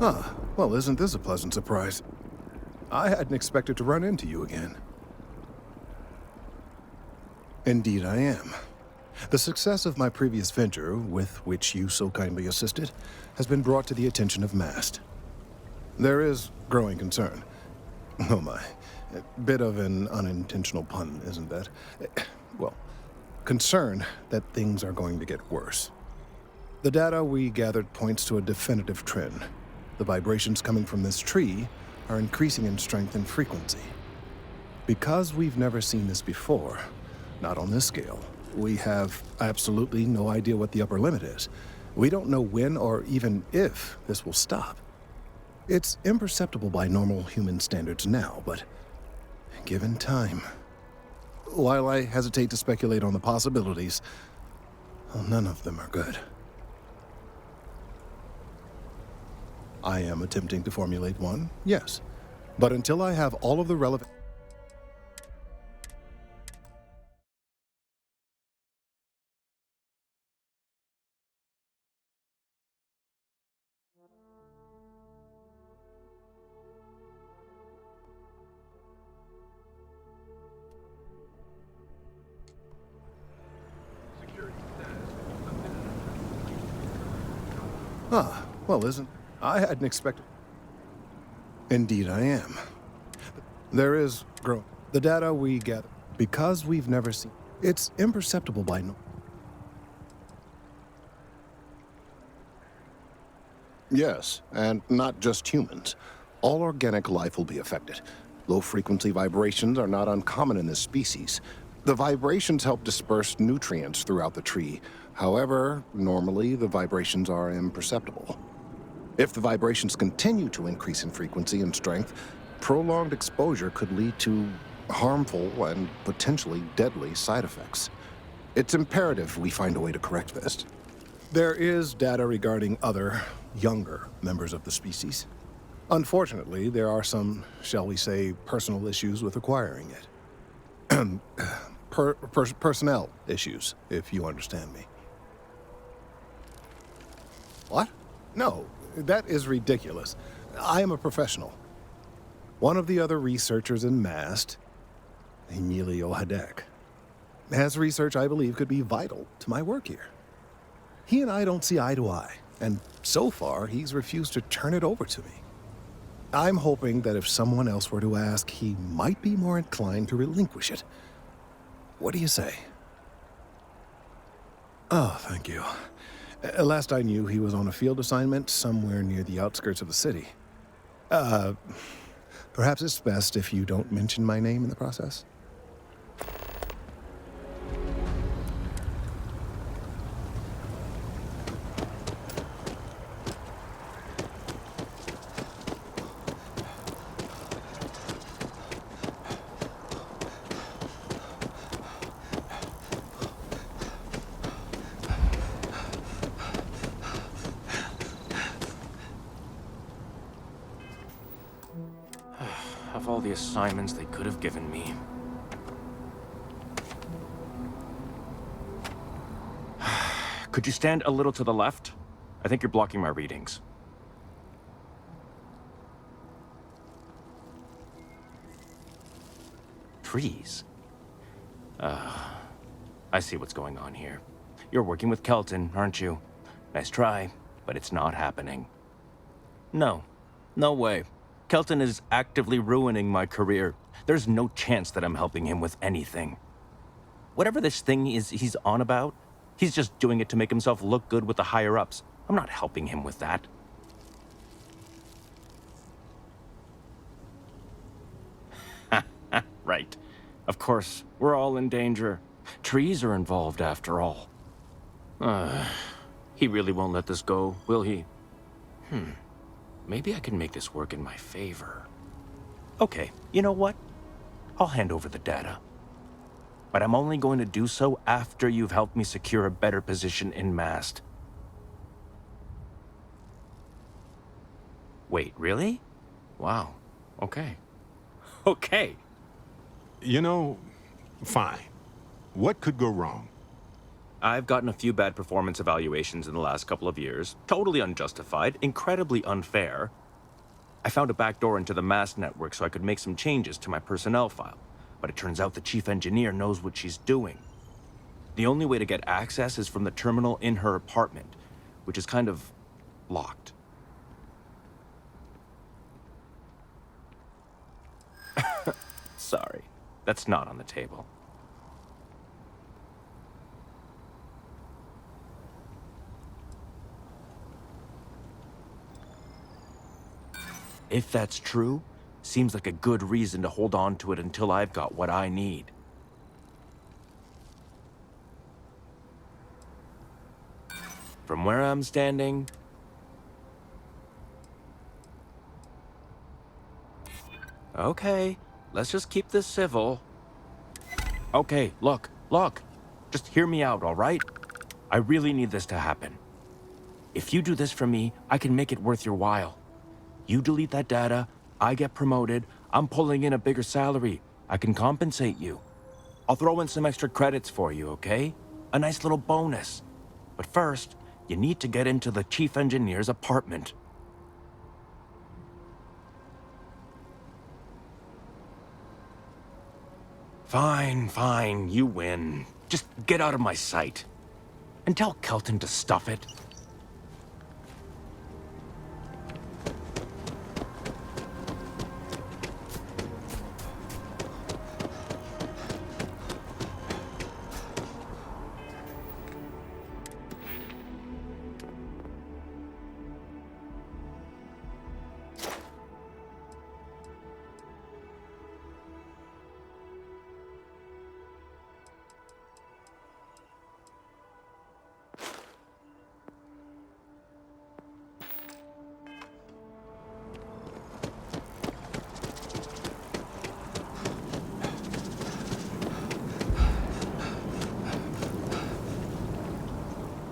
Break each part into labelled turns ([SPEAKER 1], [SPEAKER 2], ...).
[SPEAKER 1] Ah, well, isn't this a pleasant surprise? I hadn't expected to run into you again. Indeed I am. The success of my previous venture, with which you so kindly assisted, has been brought to the attention of MAST. There is growing concern. Oh my, a bit of an unintentional pun, isn't that? Well, concern that things are going to get worse. The data we gathered points to a definitive trend. The vibrations coming from this tree are increasing in strength and frequency. Because we've never seen this before, not on this scale, we have absolutely no idea what the upper limit is. We don't know when or even if this will stop. It's imperceptible by normal human standards now, but given time. While I hesitate to speculate on the possibilities, well, none of them are good. I am attempting to formulate one, yes. But until I have all of the relevant... Ah, well, isn't... I hadn't expected... Indeed I am. There is growth. The data we gather, because we've never seen... It's imperceptible by no... Yes, and not just humans. All organic life will be affected. Low-frequency vibrations are not uncommon in this species. The vibrations help disperse nutrients throughout the tree. However, normally the vibrations are imperceptible. If the vibrations continue to increase in frequency and strength, prolonged exposure could lead to harmful and potentially deadly side effects. It's imperative we find a way to correct this. There is data regarding other, younger members of the species. Unfortunately, there are some, shall we say, personal issues with acquiring it. Personnel issues, if you understand me. What? No, that is ridiculous. I am a professional. One of the other researchers in MAST, Emilio Hadek, has research I believe could be vital to my work here. He and I don't see eye to eye, and so far he's refused to turn it over to me. I'm hoping that if someone else were to ask, he might be more inclined to relinquish it. What do you say? Oh, thank you. Last I knew, he was on a field assignment somewhere near the outskirts of the city. Perhaps it's best if you don't mention my name in the process?
[SPEAKER 2] Of all the assignments they could have given me. Could you stand a little to the left? I think you're blocking my readings. Trees? I see what's going on here. You're working with Kelton, aren't you? Nice try, but it's not happening. No. No way. Kelton is actively ruining my career. There's no chance that I'm helping him with anything. Whatever this thing is he's on about, he's just doing it to make himself look good with the higher-ups. I'm not helping him with that. Right. Of course, we're all in danger. Trees are involved after all. He really won't let this go, will he? Maybe I can make this work in my favor. Okay, you know what? I'll hand over the data. But I'm only going to do so after you've helped me secure a better position in MAST. Wait, really? Wow. Okay. Okay.
[SPEAKER 3] You know, fine. What could go wrong?
[SPEAKER 2] I've gotten a few bad performance evaluations in the last couple of years. Totally unjustified, incredibly unfair. I found a backdoor into the MAST network so I could make some changes to my personnel file. But it turns out the chief engineer knows what she's doing. The only way to get access is from the terminal in her apartment, which is kind of locked. Sorry, that's not on the table. If that's true, seems like a good reason to hold on to it until I've got what I need. From where I'm standing... Okay, let's just keep this civil. Okay, look. Just hear me out, all right? I really need this to happen. If you do this for me, I can make it worth your while. You delete that data, I get promoted, I'm pulling in a bigger salary. I can compensate you. I'll throw in some extra credits for you, okay? A nice little bonus. But first, you need to get into the chief engineer's apartment. Fine, you win. Just get out of my sight. And tell Kelton to stuff it.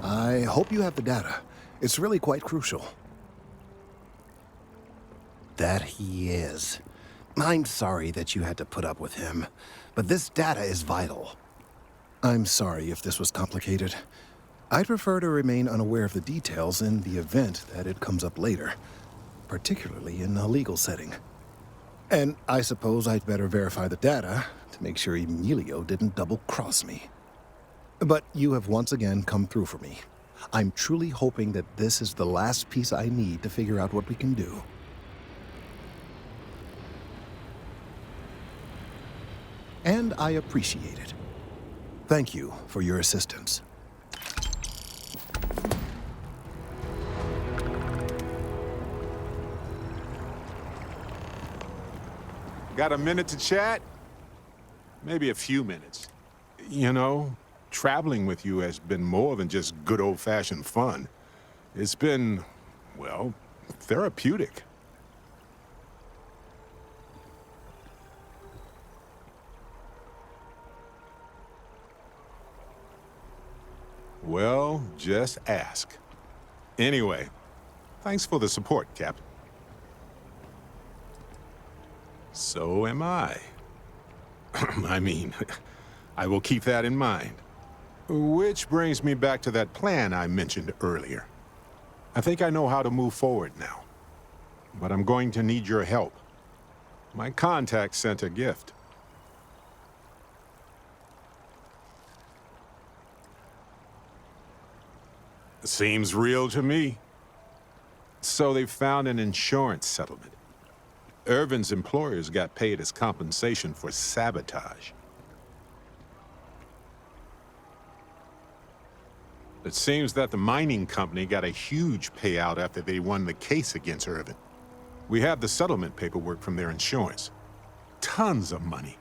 [SPEAKER 1] I hope you have the data. It's really quite crucial. That he is. I'm sorry that you had to put up with him, but this data is vital. I'm sorry if this was complicated. I'd prefer to remain unaware of the details in the event that it comes up later, particularly in a legal setting. And I suppose I'd better verify the data to make sure Emilio didn't double-cross me. But you have once again come through for me. I'm truly hoping that this is the last piece I need to figure out what we can do. And I appreciate it. Thank you for your assistance.
[SPEAKER 3] Got a minute to chat? Maybe a few minutes. You know, traveling with you has been more than just good old-fashioned fun. It's been, well, therapeutic. Well, just ask. Anyway, thanks for the support, Captain. So am I. I mean, I will keep that in mind. Which brings me back to that plan I mentioned earlier. I think I know how to move forward now. But I'm going to need your help. My contact sent a gift. Seems real to me. So they found an insurance settlement. Irvin's employers got paid as compensation for sabotage. It seems that the mining company got a huge payout after they won the case against Irvin. We have the settlement paperwork from their insurance. Tons of money.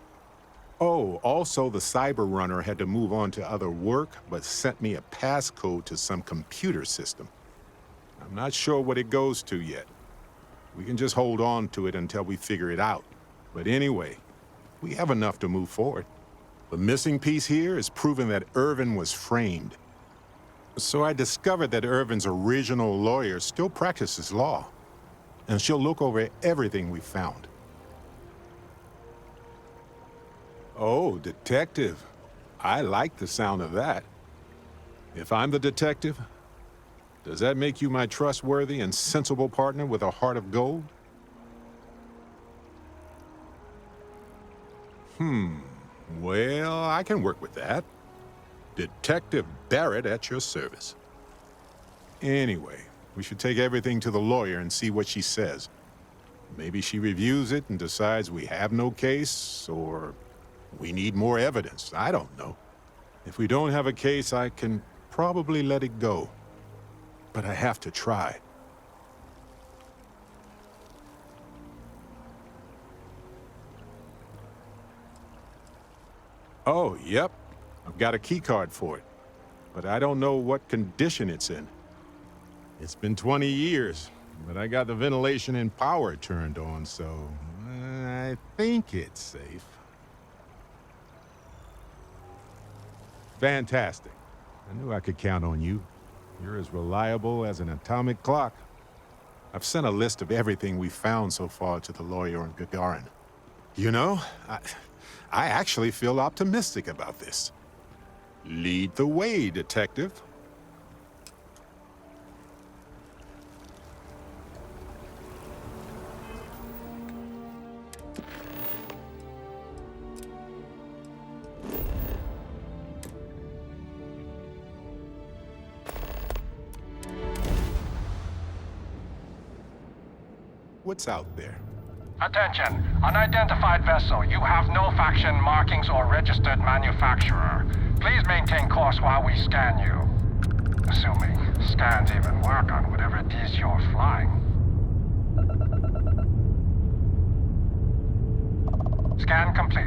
[SPEAKER 3] Oh, also the cyber runner had to move on to other work, but sent me a passcode to some computer system. I'm not sure what it goes to yet. We can just hold on to it until we figure it out. But anyway, we have enough to move forward. The missing piece here is proving that Irvin was framed. So I discovered that Irvin's original lawyer still practices law. And she'll look over everything we found. Oh, detective. I like the sound of that. If I'm the detective, does that make you my trustworthy and sensible partner with a heart of gold? Well, I can work with that. Detective Barret at your service. Anyway, we should take everything to the lawyer and see what she says. Maybe she reviews it and decides we have no case, or we need more evidence. I don't know. If we don't have a case, I can probably let it go. But I have to try. Oh, yep. I've got a keycard for it. But I don't know what condition it's in. It's been 20 years, but I got the ventilation and power turned on, so I think it's safe. Fantastic. I knew I could count on you. You're as reliable as an atomic clock. I've sent a list of everything we've found so far to the lawyer in Gagarin. You know, I actually feel optimistic about this. Lead the way, detective. What's out there?
[SPEAKER 4] Attention! Unidentified vessel. You have no faction markings or registered manufacturer. Please maintain course while we scan you. Assuming scans even work on whatever it is you're flying. Scan complete.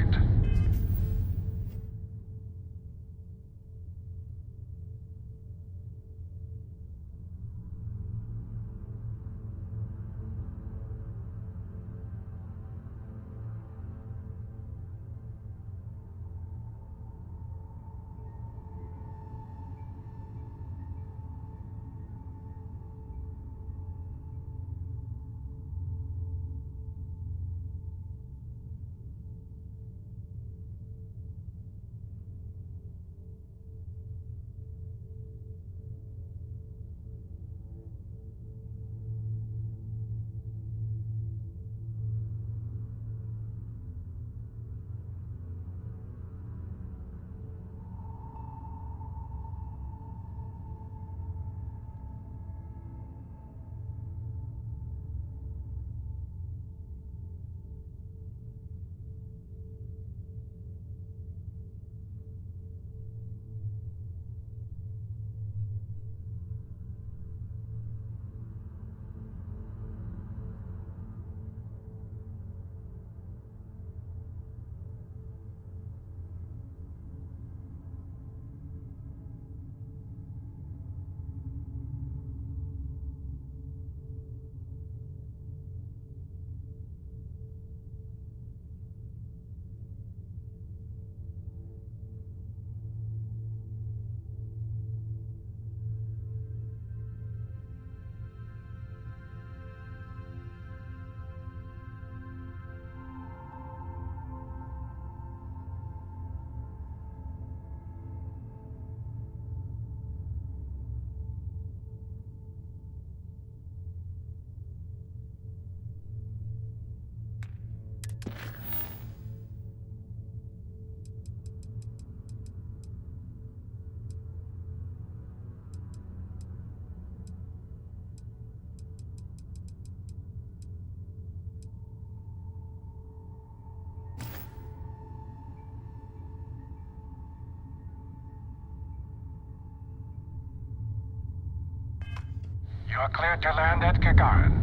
[SPEAKER 4] You're cleared to land at Gagarin.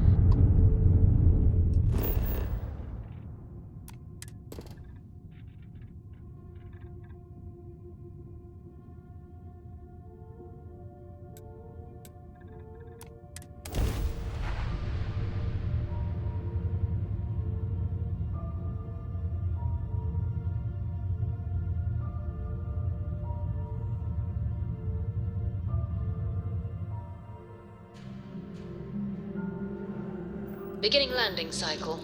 [SPEAKER 5] Beginning landing cycle.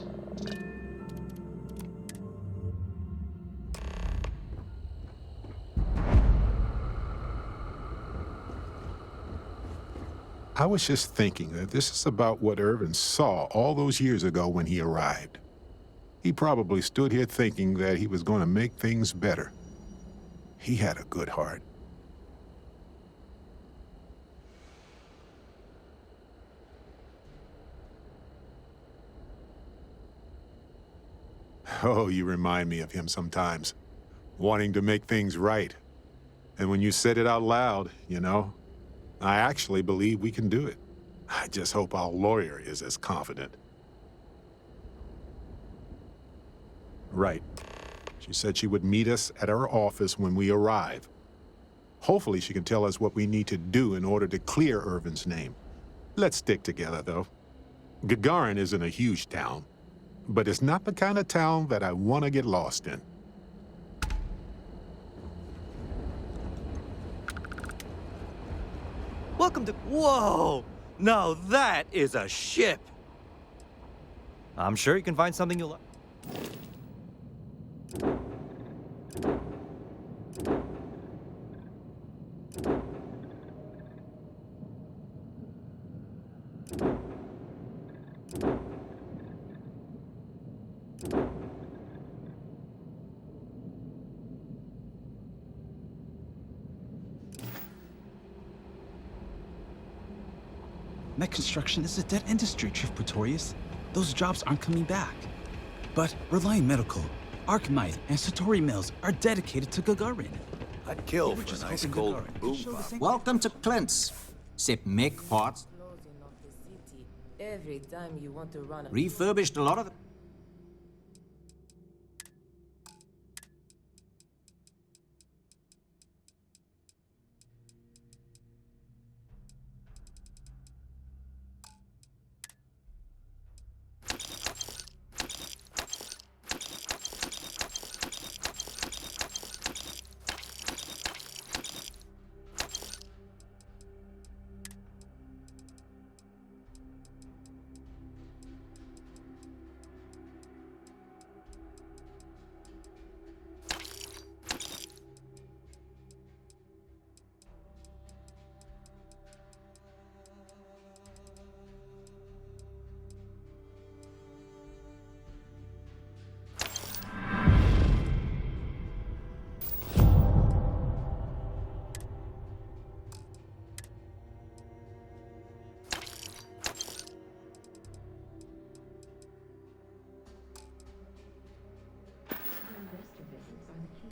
[SPEAKER 3] I was just thinking that this is about what Irvin saw all those years ago when he arrived. He probably stood here thinking that he was going to make things better. He had a good heart. Oh, you remind me of him sometimes, wanting to make things right. And when you said it out loud, you know, I actually believe we can do it. I just hope our lawyer is as confident. Right. She said she would meet us at our office when we arrive. Hopefully she can tell us what we need to do in order to clear Irvin's name. Let's stick together, though. Gagarin isn't a huge town, but it's not the kind of town that I want to get lost in.
[SPEAKER 6] Welcome to... Whoa! Now that is a ship! I'm sure you can find something you'll like.
[SPEAKER 7] Mech construction is a dead industry, Chief Pretorius. Those jobs aren't coming back. But Reliant Medical, Archmite, and Satori Mills are dedicated to Gagarin.
[SPEAKER 8] I'd kill
[SPEAKER 7] We were
[SPEAKER 8] for a
[SPEAKER 7] just
[SPEAKER 8] nice
[SPEAKER 7] hoping
[SPEAKER 8] cold
[SPEAKER 7] Gagarin could
[SPEAKER 8] boom
[SPEAKER 7] show the
[SPEAKER 8] pop.
[SPEAKER 7] same-
[SPEAKER 9] Welcome to Clint's. Sip make parts.
[SPEAKER 10] Closing of the city. Every time you want to run a
[SPEAKER 9] Refurbished a lot of them.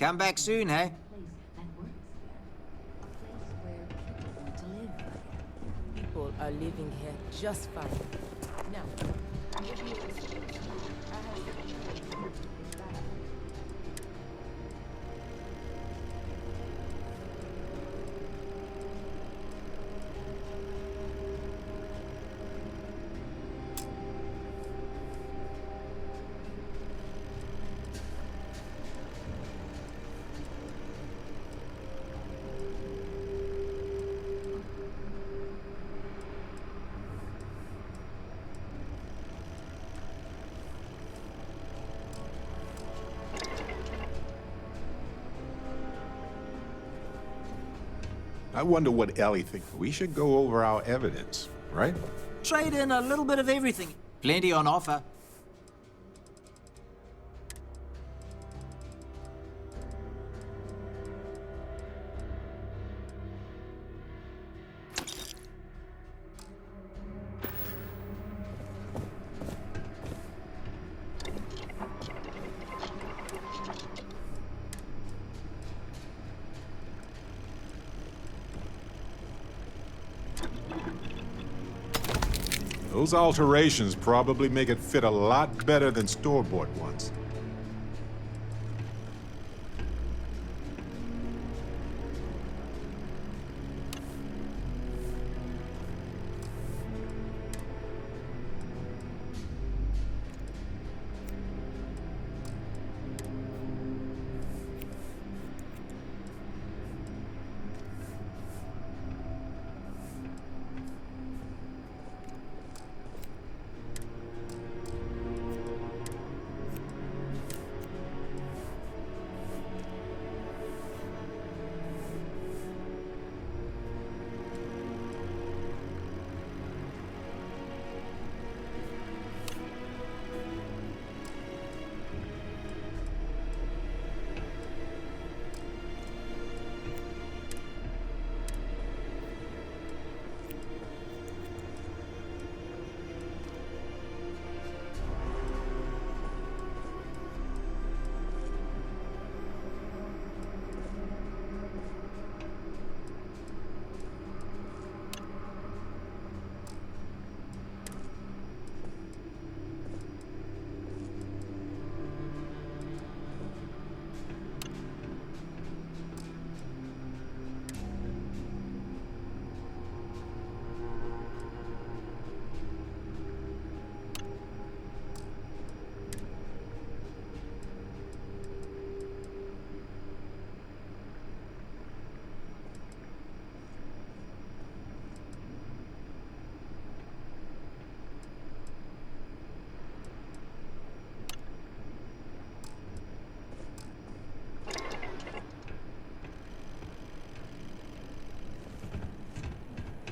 [SPEAKER 9] Come back soon, eh?
[SPEAKER 10] people are living here just fine. Now,
[SPEAKER 3] I wonder what Ellie thinks. We should go over our evidence, right?
[SPEAKER 9] Trade in a little bit of everything. Plenty on offer.
[SPEAKER 3] Those alterations probably make it fit a lot better than store-bought ones.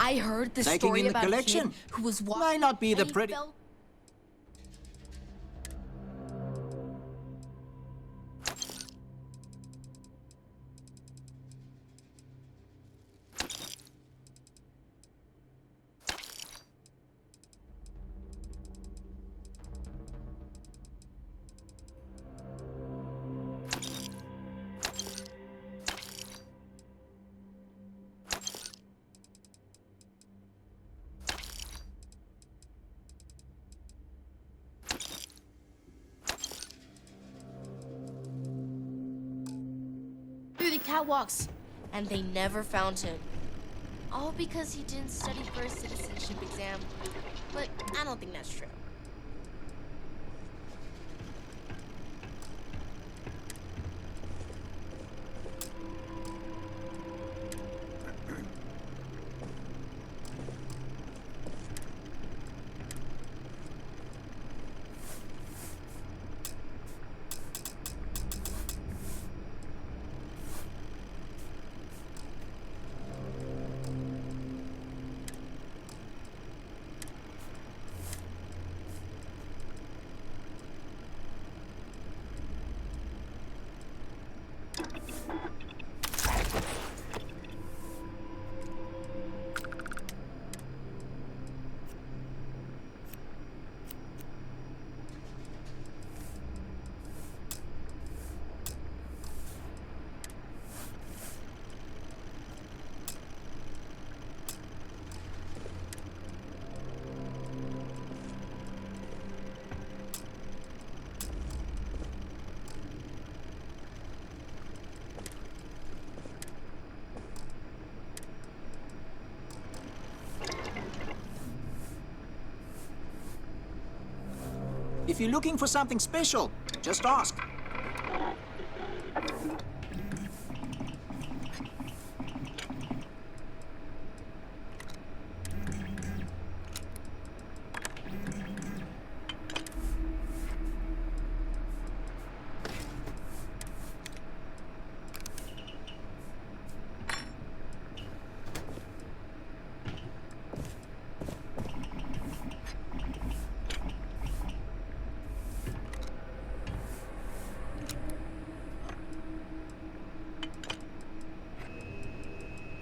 [SPEAKER 5] I heard the
[SPEAKER 9] Taking
[SPEAKER 5] story
[SPEAKER 9] in the
[SPEAKER 5] about a
[SPEAKER 9] collection.
[SPEAKER 5] kid who was walking.
[SPEAKER 9] Might not be the
[SPEAKER 5] and he
[SPEAKER 9] pretty.
[SPEAKER 5] fell- through the catwalks, and they never found him. All because he didn't study for a citizenship exam. But I don't think that's true.
[SPEAKER 9] If you're looking for something special, just ask.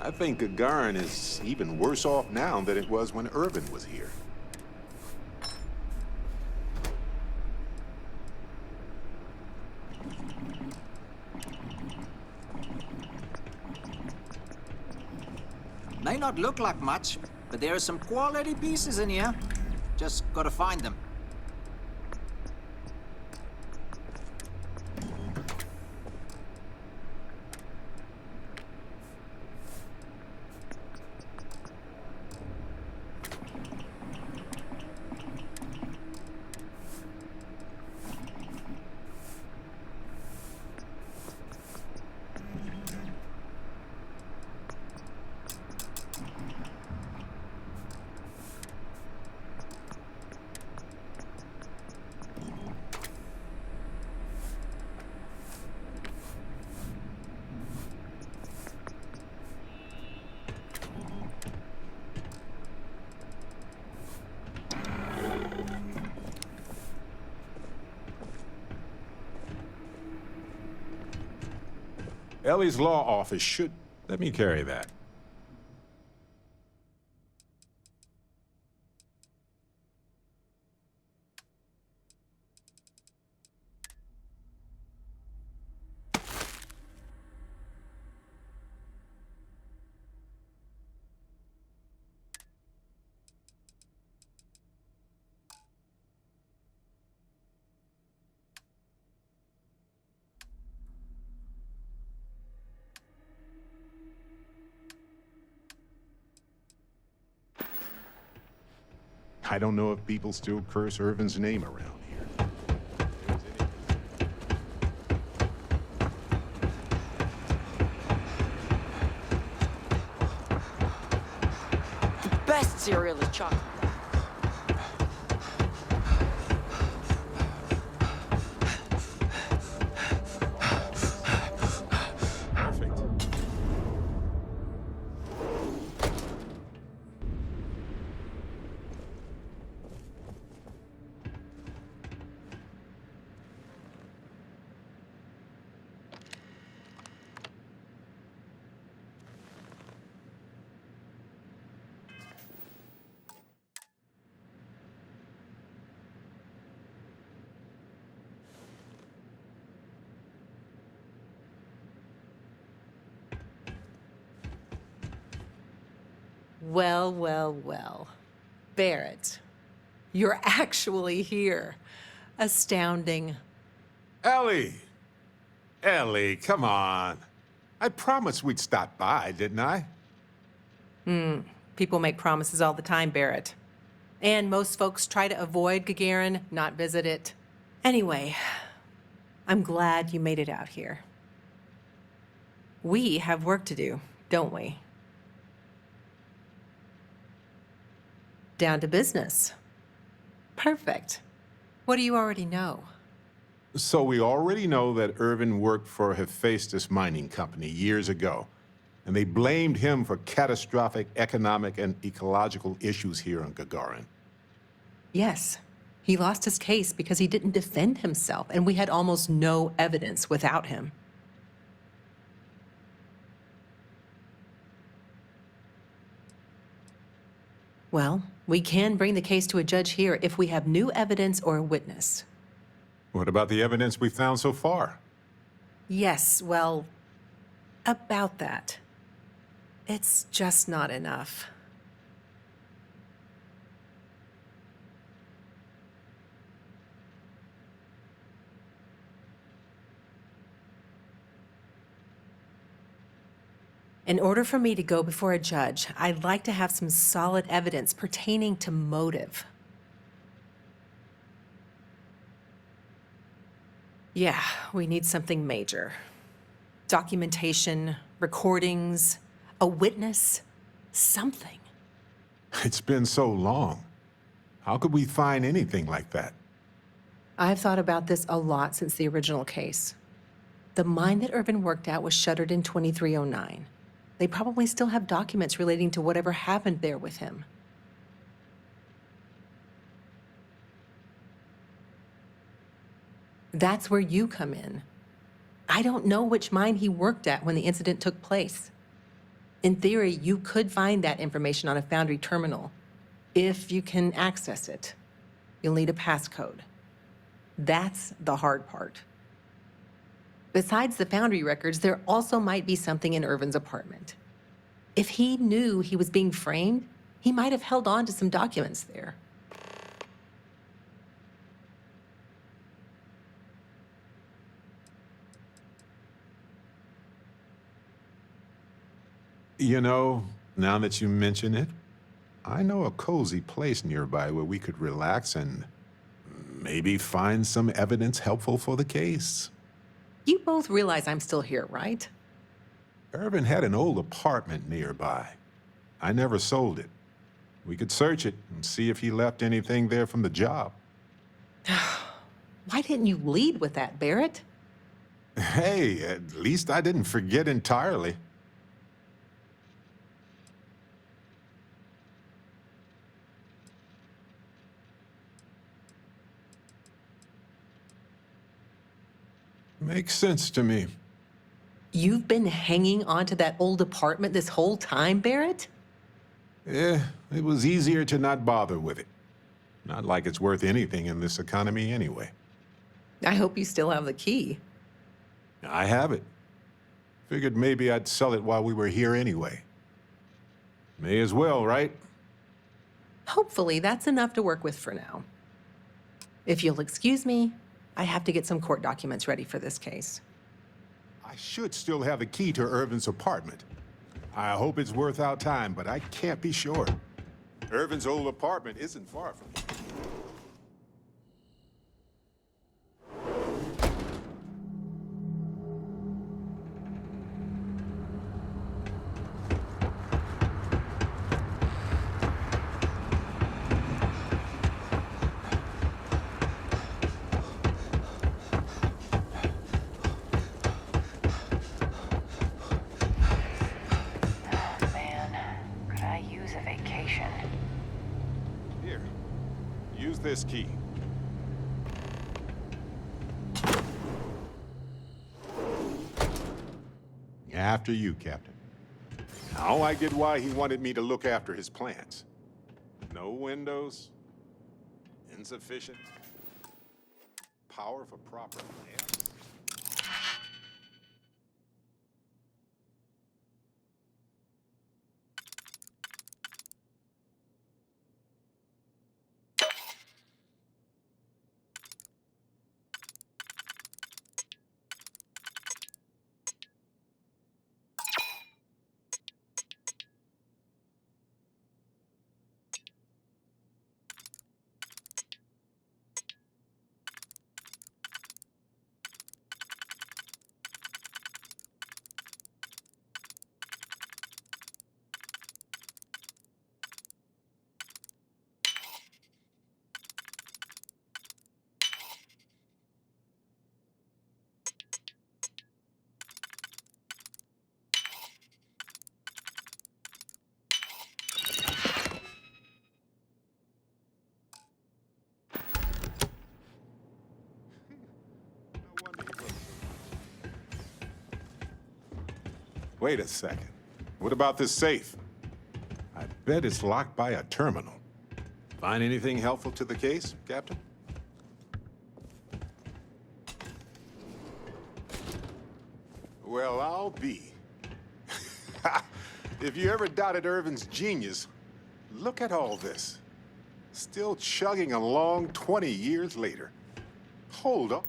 [SPEAKER 3] I think Gagarin is even worse off now than it was when Irvin was here.
[SPEAKER 9] May not look like much, but there are some quality pieces in here. Just gotta find them.
[SPEAKER 3] Ellie's law office should... Let me carry that. I don't know if people still curse Irvin's name around here.
[SPEAKER 5] The best cereal is chocolate.
[SPEAKER 3] Perfect.
[SPEAKER 10] Well, well, well. Barret, you're actually here. Astounding.
[SPEAKER 3] Ellie! Ellie, come on. I promised we'd stop by, didn't I?
[SPEAKER 10] People make promises all the time, Barret. And most folks try to avoid Gagarin, not visit it. Anyway, I'm glad you made it out here. We have work to do, don't we? Down to business. Perfect. What do you already know?
[SPEAKER 3] So we already know that Irvin worked for Hephaestus Mining Company years ago, and they blamed him for catastrophic economic and ecological issues here on Gagarin.
[SPEAKER 10] Yes. He lost his case because he didn't defend himself, and we had almost no evidence without him. Well, we can bring the case to a judge here if we have new evidence or a witness.
[SPEAKER 3] What about the evidence we found so far?
[SPEAKER 10] Yes, well, about that. It's just not enough. In order for me to go before a judge, I'd like to have some solid evidence pertaining to motive. Yeah, we need something major. Documentation, recordings, a witness, something.
[SPEAKER 3] It's been so long. How could we find anything like that?
[SPEAKER 10] I've thought about this a lot since the original case. The mine that Irvin worked at was shuttered in 2309. They probably still have documents relating to whatever happened there with him. That's where you come in. I don't know which mine he worked at when the incident took place. In theory, you could find that information on a Foundry terminal, if you can access it. You'll need a passcode. That's the hard part. Besides the Foundry records, there also might be something in Irvin's apartment. If he knew he was being framed, he might have held on to some documents there.
[SPEAKER 3] You know, now that you mention it, I know a cozy place nearby where we could relax and maybe find some evidence helpful for the case.
[SPEAKER 10] You both realize I'm still here, right?
[SPEAKER 3] Irvin had an old apartment nearby. I never sold it. We could search it and see if he left anything there from the job.
[SPEAKER 10] Why didn't you lead with that, Barret?
[SPEAKER 3] Hey, at least I didn't forget entirely. Makes sense to me.
[SPEAKER 10] You've been hanging on to that old apartment this whole time, Barret?
[SPEAKER 3] Yeah, it was easier to not bother with it. Not like it's worth anything in this economy anyway.
[SPEAKER 10] I hope you still have the key.
[SPEAKER 3] I have it. Figured maybe I'd sell it while we were here anyway. May as well, right?
[SPEAKER 10] Hopefully, that's enough to work with for now. If you'll excuse me, I have to get some court documents ready for this case.
[SPEAKER 3] I should still have the key to Irvin's apartment. I hope it's worth our time, but I can't be sure. Irvin's old apartment isn't far from here. Here, use this key. After you, Captain. Now I get why he wanted me to look after his plants. No windows, insufficient power for proper lamps. Wait a second. What about this safe? I bet it's locked by a terminal. Find anything helpful to the case, Captain? Well, I'll be. If you ever doubted Irvin's genius, look at all this. Still chugging along 20 years later. Hold up.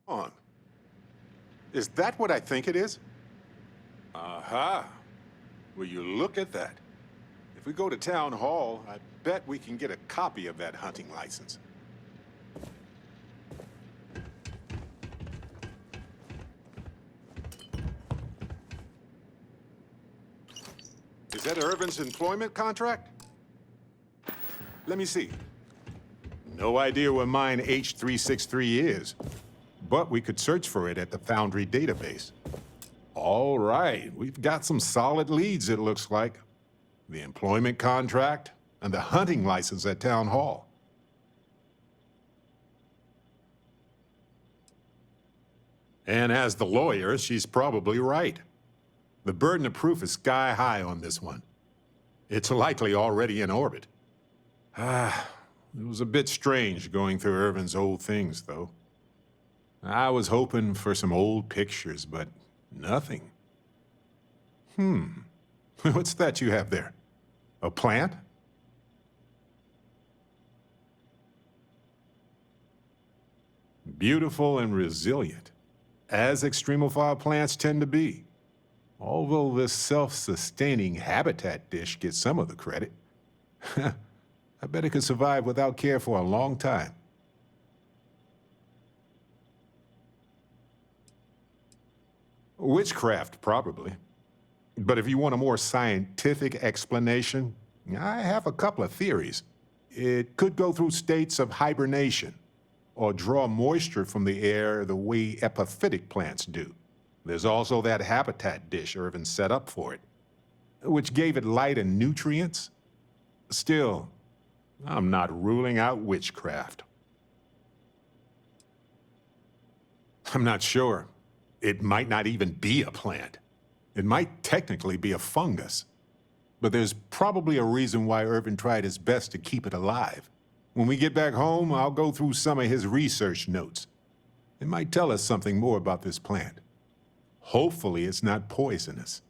[SPEAKER 3] On. Is that what I think it is? Aha. Will you look at that? If we go to town hall, I bet we can get a copy of that hunting license. Is that Irvin's employment contract? Let me see. No idea what mine H363 is. But we could search for it at the Foundry database. All right, we've got some solid leads, it looks like. The employment contract and the hunting license at Town Hall. And as the lawyer, she's probably right. The burden of proof is sky high on this one. It's likely already in orbit. It was a bit strange going through Irvin's old things, though. I was hoping for some old pictures, but nothing. What's that you have there? A plant? Beautiful and resilient, as extremophile plants tend to be. Although this self-sustaining habitat dish gets some of the credit. I bet it could survive without care for a long time. Witchcraft, probably. But if you want a more scientific explanation, I have a couple of theories. It could go through states of hibernation, or draw moisture from the air the way epiphytic plants do. There's also that habitat dish Irvin set up for it, which gave it light and nutrients. Still, I'm not ruling out witchcraft. I'm not sure. It might not even be a plant. It might technically be a fungus. But there's probably a reason why Irvin tried his best to keep it alive. When we get back home, I'll go through some of his research notes. It might tell us something more about this plant. Hopefully it's not poisonous.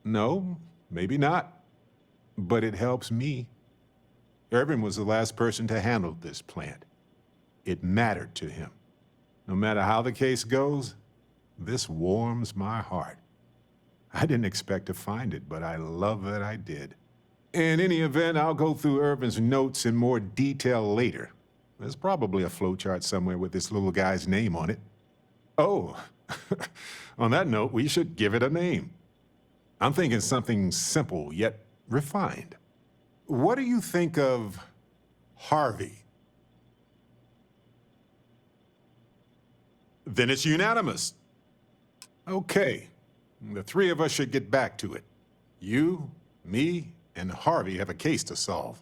[SPEAKER 3] No, maybe not. But it helps me. Irvin was the last person to handle this plant. It mattered to him. No matter how the case goes, this warms my heart. I didn't expect to find it, but I love that I did. In any event, I'll go through Irvin's notes in more detail later. There's probably a flowchart somewhere with this little guy's name on it. Oh, on that note, we should give it a name. I'm thinking something simple yet refined. What do you think of Harvey? Then it's unanimous. Okay, the three of us should get back to it. You, me, and Harvey have a case to solve.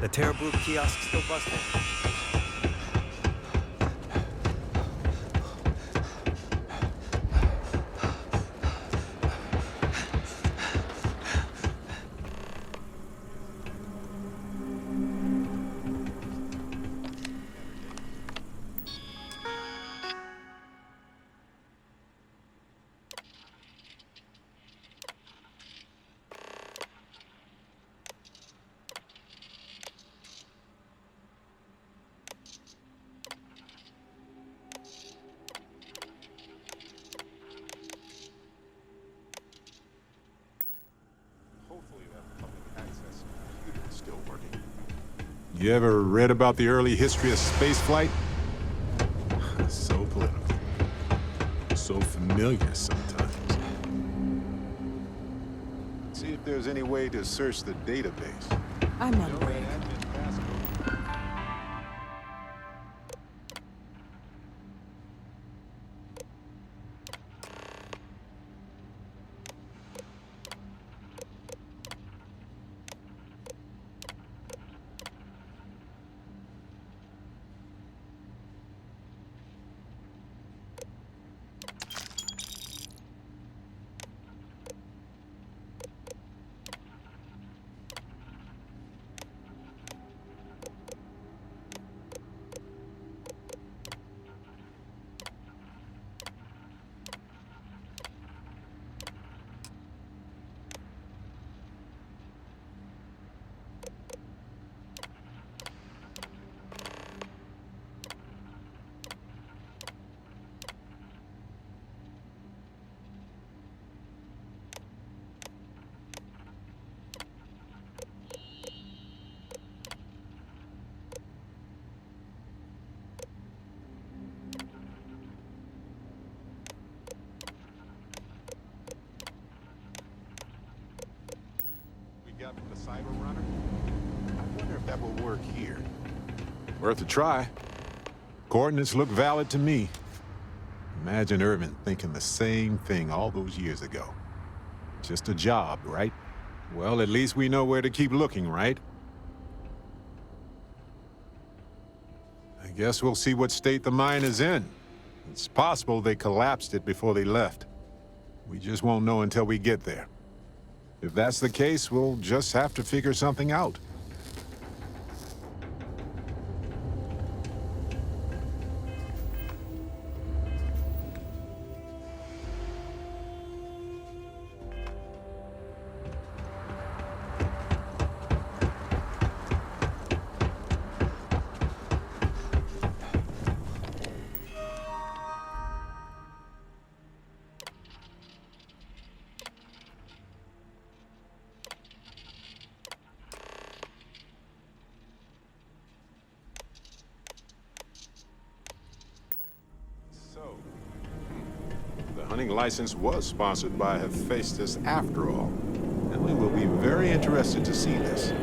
[SPEAKER 6] The Terrabrew kiosk still busted.
[SPEAKER 3] Hopefully that public access computer is still working. You ever read about the early history of spaceflight? So political. So familiar sometimes. See if there's any way to search the database.
[SPEAKER 8] I'm on the way. Got from the Cyber Runner? I wonder if that will work here. Worth a try. Coordinates look valid to me. Imagine Irvin thinking the same thing all those years ago. Just a job, right? Well, at least we know where to keep looking, right? I guess we'll see what state the mine is in. It's possible they collapsed it before they left. We just won't know until we get there. If that's the case, we'll just have to figure something out. The hunting license was sponsored by Hephaestus after all, and we will be very interested to see this.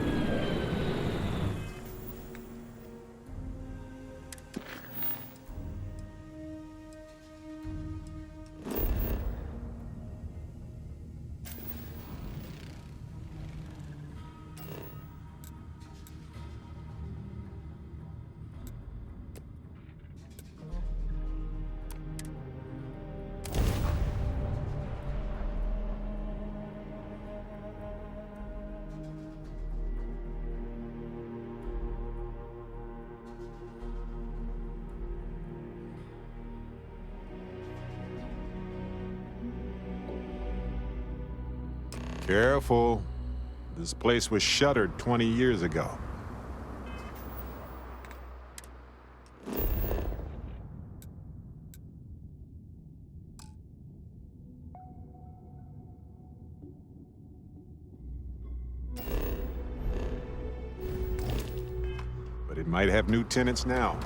[SPEAKER 3] Careful. This place was shuttered 20 years ago. But it might have new tenants now.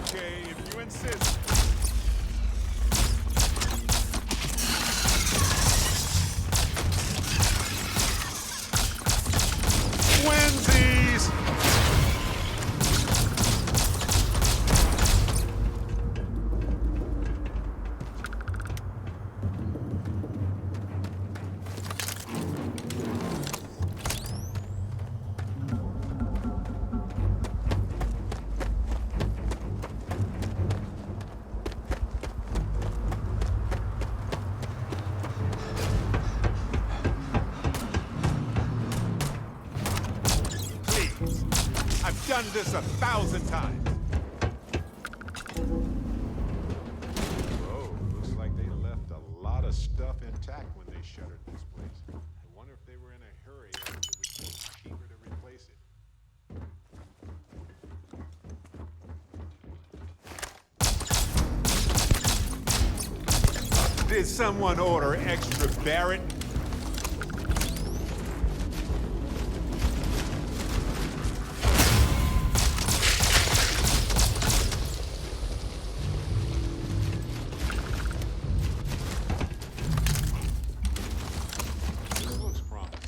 [SPEAKER 3] Okay, if you insist. Twinsies! Please. I've done this 1,000 times. Oh, looks like they left a lot of stuff intact when they shuttered this place. I wonder if they were in a hurry or if it was just cheaper to replace it. Did someone order extra Barret? This looks promising.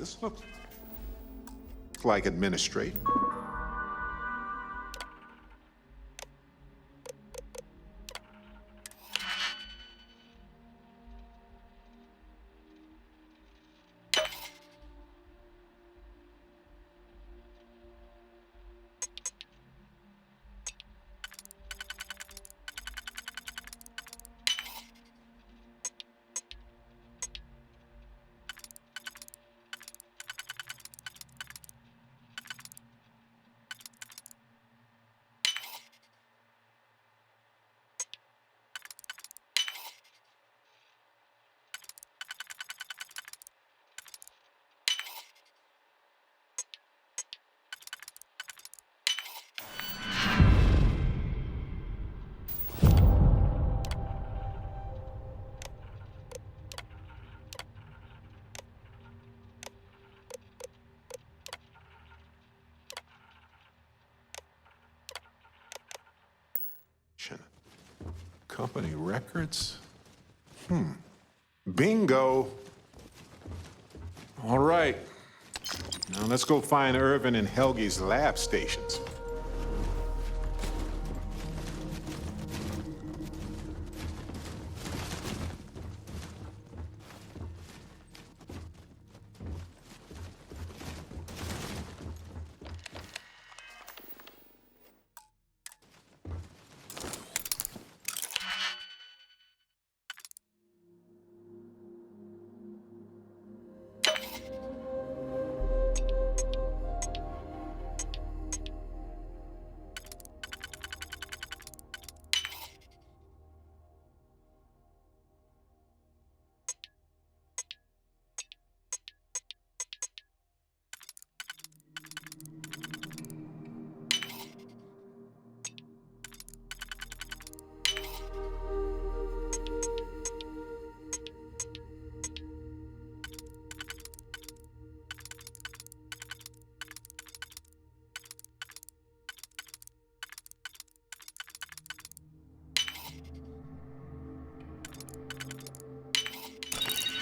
[SPEAKER 3] This looks like administrative. Company records? Bingo! All right. Now let's go find Irvin and Helge's lab stations.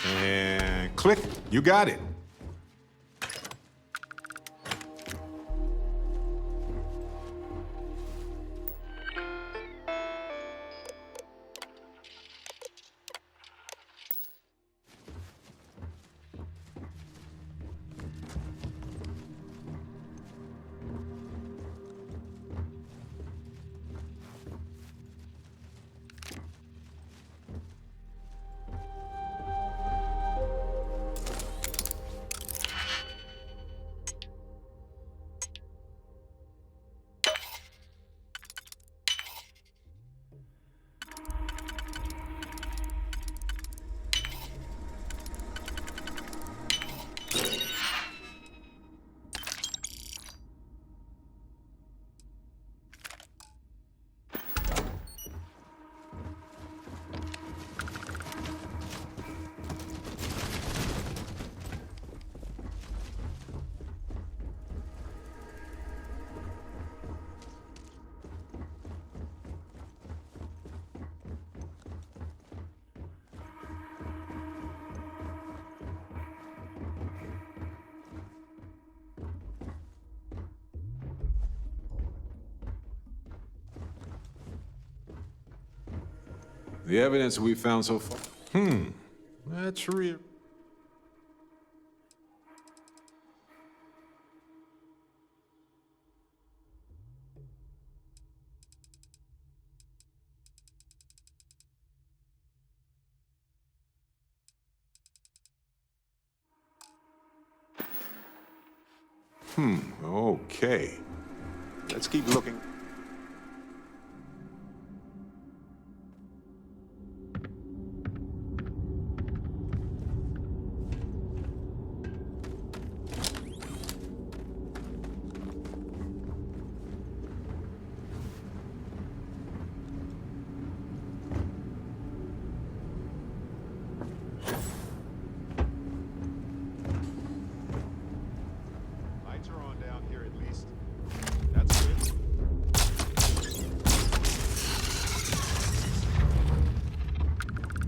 [SPEAKER 3] And click, you got it. The evidence we found so far. That's real. Okay. Let's keep looking.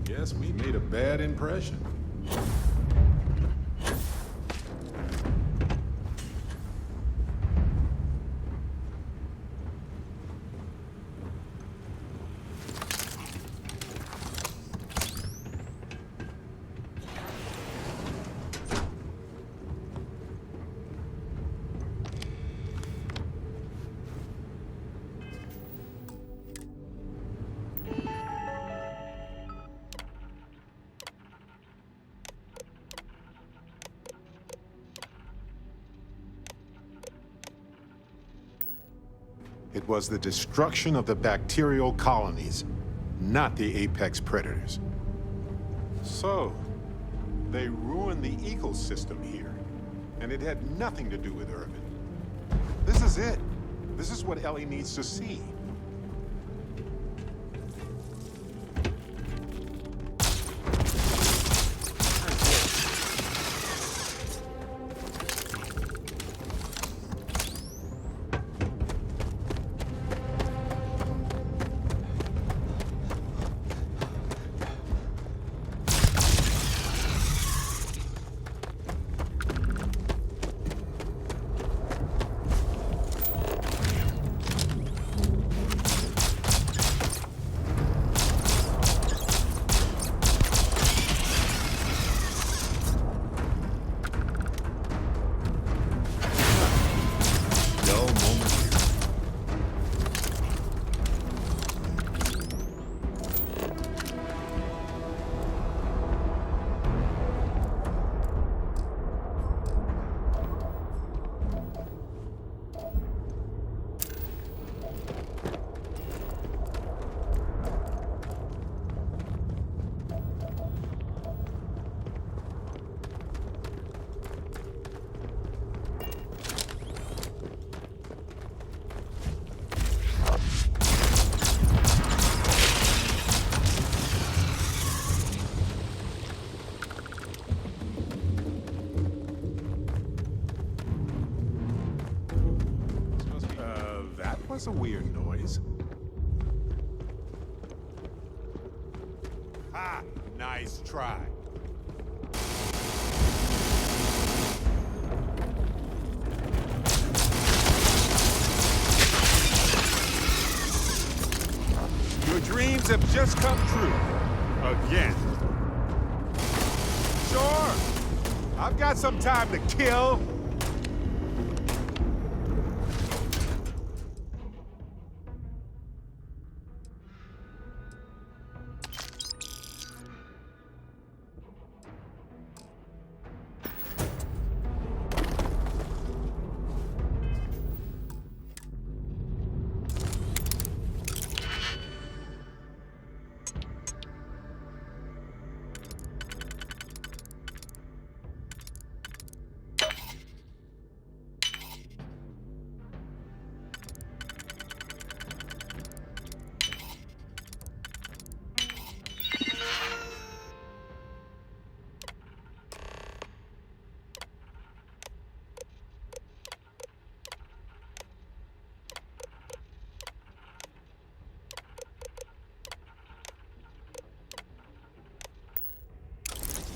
[SPEAKER 3] Guess we made a bad impression. It was the destruction of the bacterial colonies, not the apex predators. So, they ruined the ecosystem here, and it had nothing to do with Irvin. This is it. This is what Ellie needs to see. That's a weird noise. Ha! Nice try. Your dreams have just come true. Again. Sure. I've got some time to kill.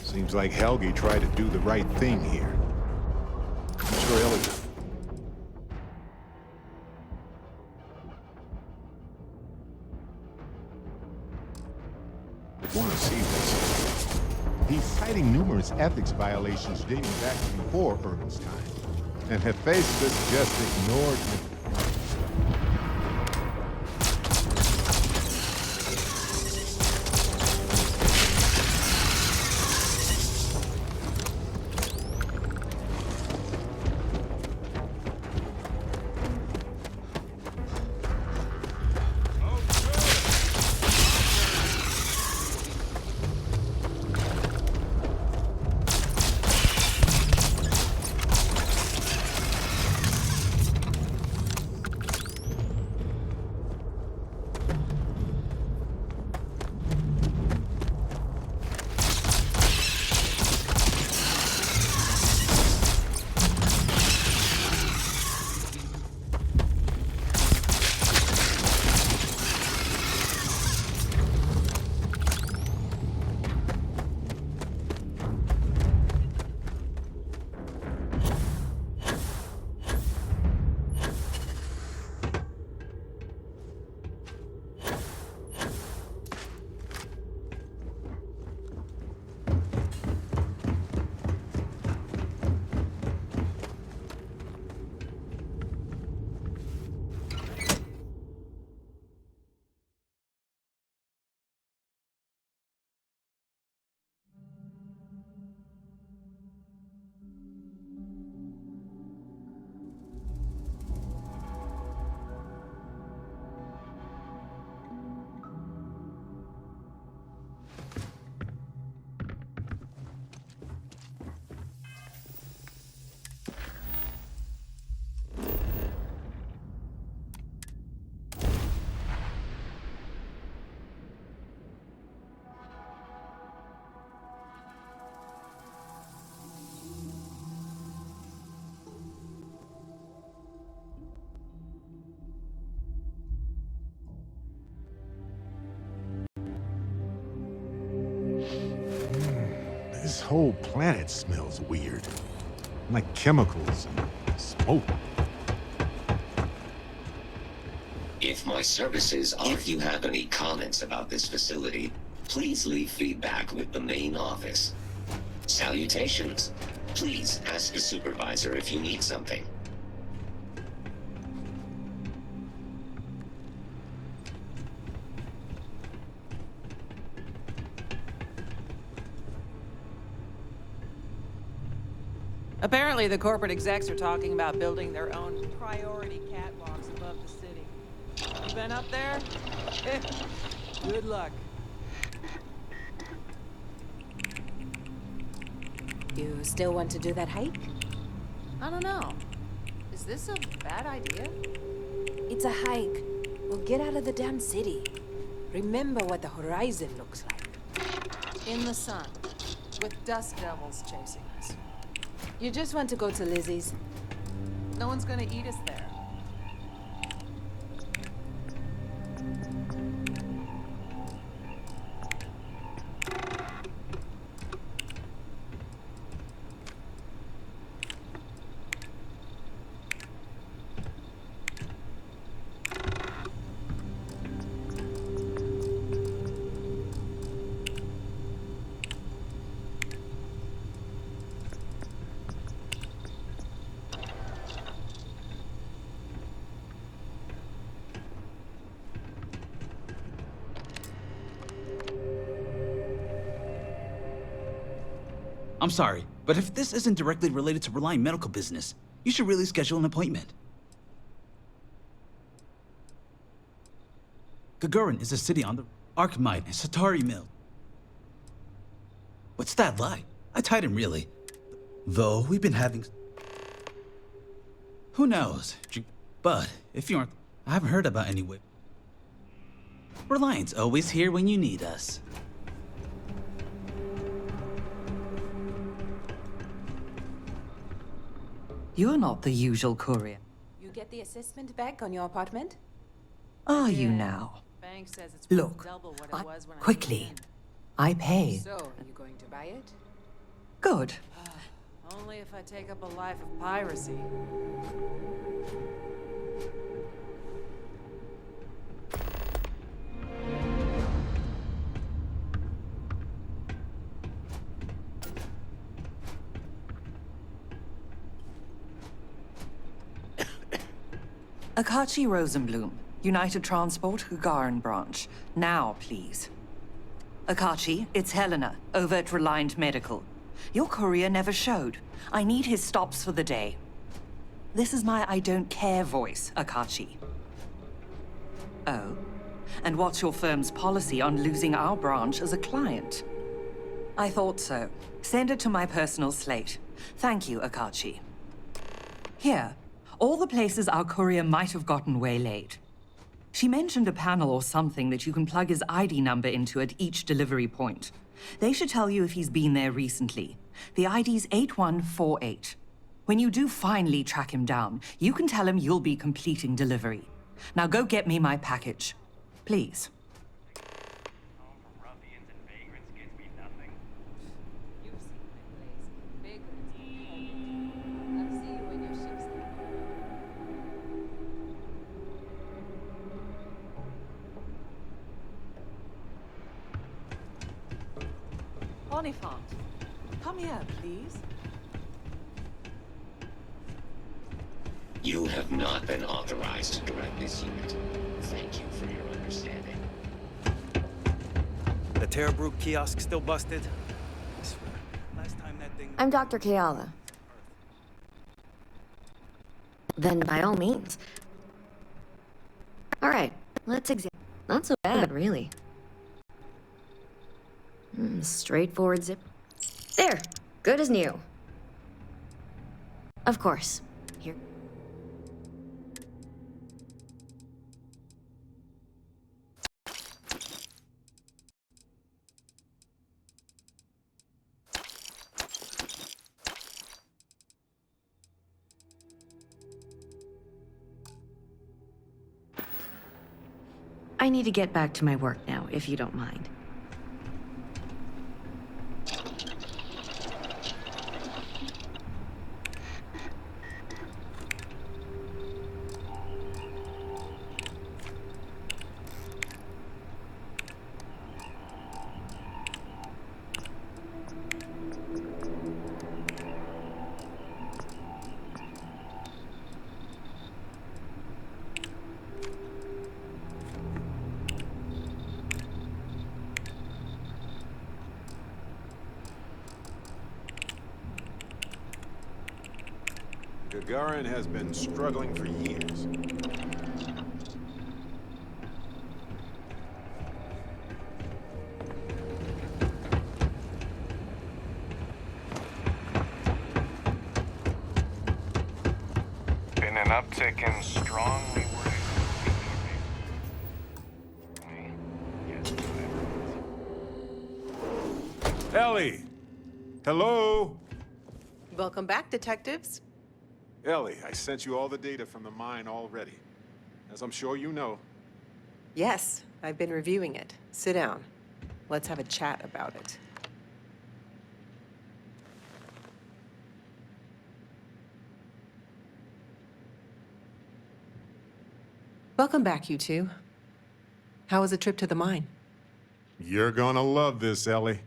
[SPEAKER 3] Seems like Helge tried to do the right thing here. I'm sure Ellie would want to see this. He's citing numerous ethics violations dating back to before Irvin's time, and Hephaestus just ignored him. whole planet smells weird. Like chemicals and smoke.
[SPEAKER 11] If my services are... If you have any comments about this facility, please leave feedback with the main office. Salutations. Please ask a supervisor if you need something.
[SPEAKER 12] Apparently, the corporate execs are talking about building their own priority catwalks above the city. You been up there? Good luck.
[SPEAKER 13] You still want to do that hike?
[SPEAKER 12] I don't know. Is this a bad idea?
[SPEAKER 13] It's a hike. We'll get out of the damn city. Remember what the horizon looks like.
[SPEAKER 12] In the sun, with dust devils chasing us.
[SPEAKER 13] You just want to go to Lizzie's?
[SPEAKER 12] No one's gonna eat us there.
[SPEAKER 7] I'm sorry, but if this isn't directly related to Reliant medical business, you should really schedule an appointment. Gagarin is a city on the Archmite and Satari Mill. What's that lie? I tied him really. Though we've been having... Who knows? But if you aren't... I haven't heard about any way. Reliant's always here when you need us.
[SPEAKER 14] You're not the usual courier.
[SPEAKER 13] You get the assessment back on your apartment?
[SPEAKER 14] Are you now?
[SPEAKER 12] Bank says it's
[SPEAKER 14] Look,
[SPEAKER 12] double what it was when
[SPEAKER 14] quickly. I pay.
[SPEAKER 13] So, are you going to buy it?
[SPEAKER 14] Good.
[SPEAKER 12] Only if I take up a life of piracy.
[SPEAKER 14] Akachi Rosenblum, United Transport, Gagarin branch. Now, please. Akachi, it's Helena, over at Reliant Medical. Your courier never showed. I need his stops for the day. This is my I don't care voice, Akachi. Oh? And what's your firm's policy on losing our branch as a client? I thought so. Send it to my personal slate. Thank you, Akachi. Here. All the places our courier might have gotten waylaid. She mentioned a panel or something that you can plug his ID number into at each delivery point. They should tell you if he's been there recently. The ID's 8148. When you do finally track him down, you can tell him you'll be completing delivery. Now go get me my package. Please.
[SPEAKER 12] Bonifant, come here, please.
[SPEAKER 11] You have not been authorized to direct this unit. Thank you for your understanding.
[SPEAKER 6] The Terrabrook kiosk still busted? I swear, last time that thing...
[SPEAKER 15] I'm Dr. Keala. Then by all means. Alright, let's examine. Not so bad, really. Straightforward zip. There! Good as new. Of course. Here. I need to get back to my work now, if you don't mind.
[SPEAKER 3] Gagarin has been struggling for years.
[SPEAKER 4] Been an uptick in strongly worded.
[SPEAKER 3] Ellie! Hello?
[SPEAKER 10] Welcome back, detectives.
[SPEAKER 3] Ellie, I sent you all the data from the mine already. As I'm sure you know.
[SPEAKER 10] Yes, I've been reviewing it. Sit down. Let's have a chat about it. Welcome back, you two. How was the trip to the mine?
[SPEAKER 3] You're gonna love this, Ellie.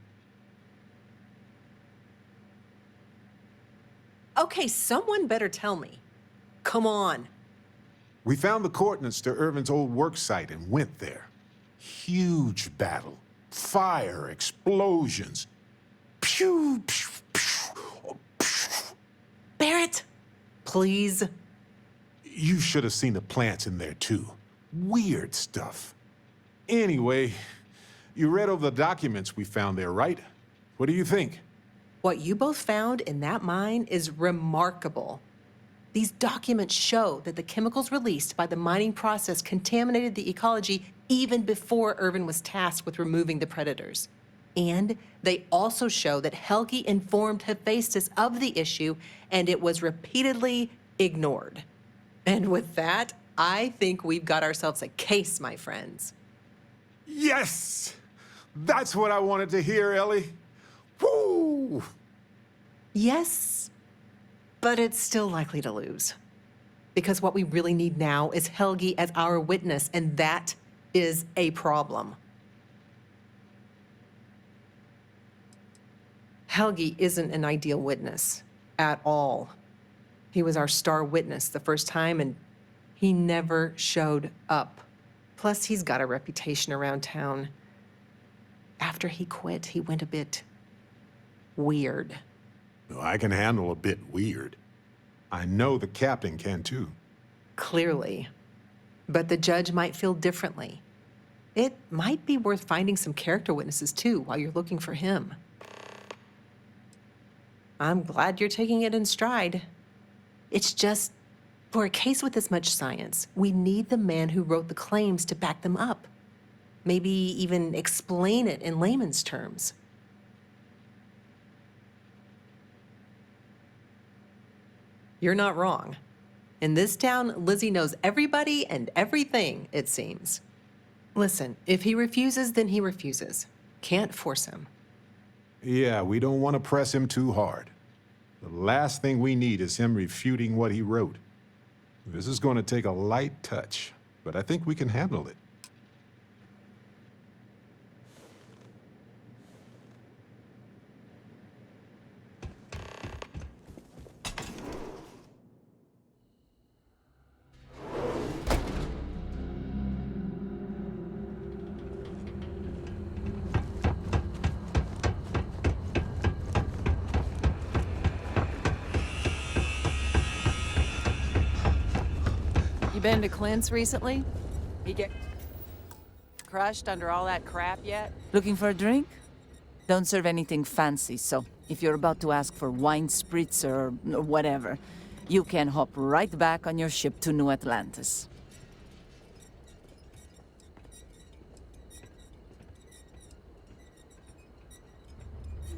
[SPEAKER 10] Okay, someone better tell me. Come on.
[SPEAKER 3] We found the coordinates to Irvin's old work site and went there. Huge battle. Fire, explosions. Pew, pew, pew, pew.
[SPEAKER 10] Barret, please.
[SPEAKER 3] You should have seen the plants in there, too. Weird stuff. Anyway, you read over the documents we found there, right? What do you think?
[SPEAKER 10] What you both found in that mine is remarkable. These documents show that the chemicals released by the mining process contaminated the ecology even before Irvin was tasked with removing the predators. And they also show that Helgi informed Hephaestus of the issue, and it was repeatedly ignored. And with that, I think we've got ourselves a case, my friends.
[SPEAKER 3] Yes! That's what I wanted to hear, Ellie. Woo!
[SPEAKER 10] Yes, but it's still likely to lose. Because what we really need now is Helgi as our witness, and that is a problem. Helgi isn't an ideal witness at all. He was our star witness the first time, and he never showed up. Plus, he's got a reputation around town. After he quit, he went a bit weird.
[SPEAKER 3] I can handle a bit weird. I know the captain can too.
[SPEAKER 10] Clearly. But the judge might feel differently. It might be worth finding some character witnesses too while you're looking for him. I'm glad you're taking it in stride. It's just, for a case with this much science, we need the man who wrote the claims to back them up. Maybe even explain it in layman's terms. You're not wrong. In this town, Lizzie knows everybody and everything, it seems. Listen, if he refuses, then he refuses. Can't force him.
[SPEAKER 3] Yeah, we don't want to press him too hard. The last thing we need is him refuting what he wrote. This is going to take a light touch, but I think we can handle it.
[SPEAKER 12] You been to Clint's recently? He get crushed under all that crap yet?
[SPEAKER 16] Looking for a drink? Don't serve anything fancy, so if you're about to ask for wine spritzer or whatever, you can hop right back on your ship to New Atlantis.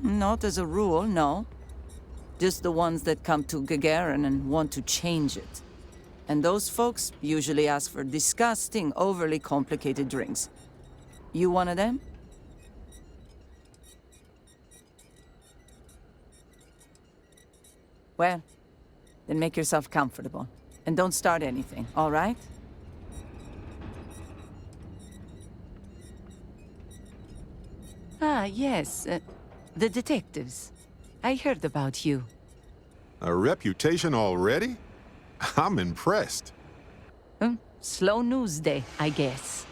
[SPEAKER 16] Not as a rule, no. Just the ones that come to Gagarin and want to change it. And those folks usually ask for disgusting, overly complicated drinks. You one of them? Well, then make yourself comfortable. And don't start anything, all right?
[SPEAKER 17] Ah, yes. The detectives. I heard about you.
[SPEAKER 3] A reputation already? I'm impressed.
[SPEAKER 17] Slow news day, I guess.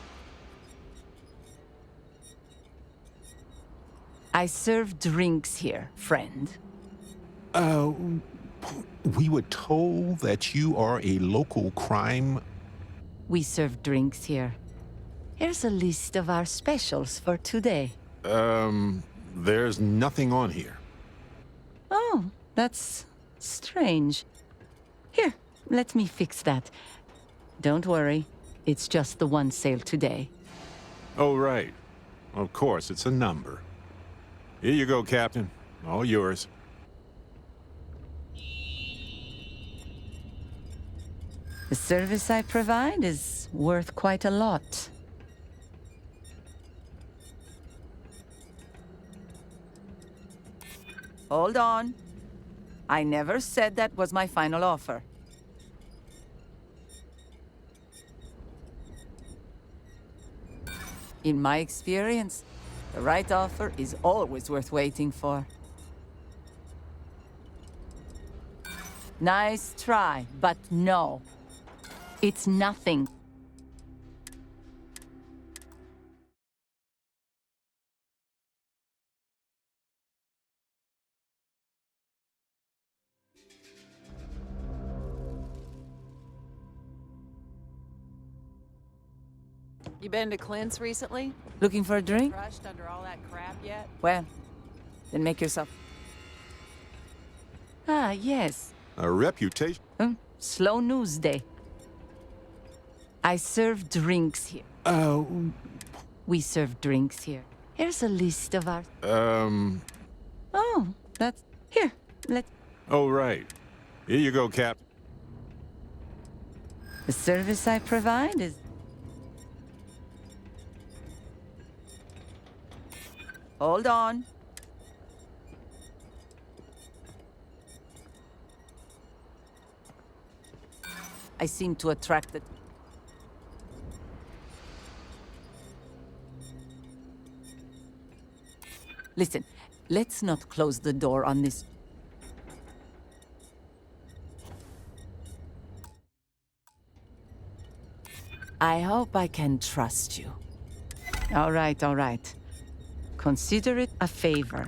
[SPEAKER 17] I serve drinks here, friend.
[SPEAKER 3] We were told that you are a local crime...
[SPEAKER 17] We serve drinks here. Here's a list of our specials for today.
[SPEAKER 3] There's nothing on here.
[SPEAKER 17] Oh, that's strange. Here, let me fix that. Don't worry, it's just the one sale today.
[SPEAKER 3] Oh, right. Of course, it's a number. Here you go, Captain. All yours.
[SPEAKER 17] The service I provide is worth quite a lot.
[SPEAKER 16] Hold on. I never said that was my final offer. In my experience, the right offer is always worth waiting for. Nice try, but no. It's nothing.
[SPEAKER 12] You been to Clint's recently?
[SPEAKER 16] Looking for a drink?
[SPEAKER 12] Crushed under all that crap yet?
[SPEAKER 16] Well, then make yourself...
[SPEAKER 17] Ah, yes.
[SPEAKER 3] A reputation?
[SPEAKER 16] Slow news day. I serve drinks here.
[SPEAKER 17] We serve drinks here. Here's a list of our...
[SPEAKER 16] Oh, that's... Here,
[SPEAKER 3] Oh, right. Here you go, Captain.
[SPEAKER 16] The service I provide is... Hold on. I seem to attract it. Listen, let's not close the door on this. I hope I can trust you. All right, all right. Consider it a favor.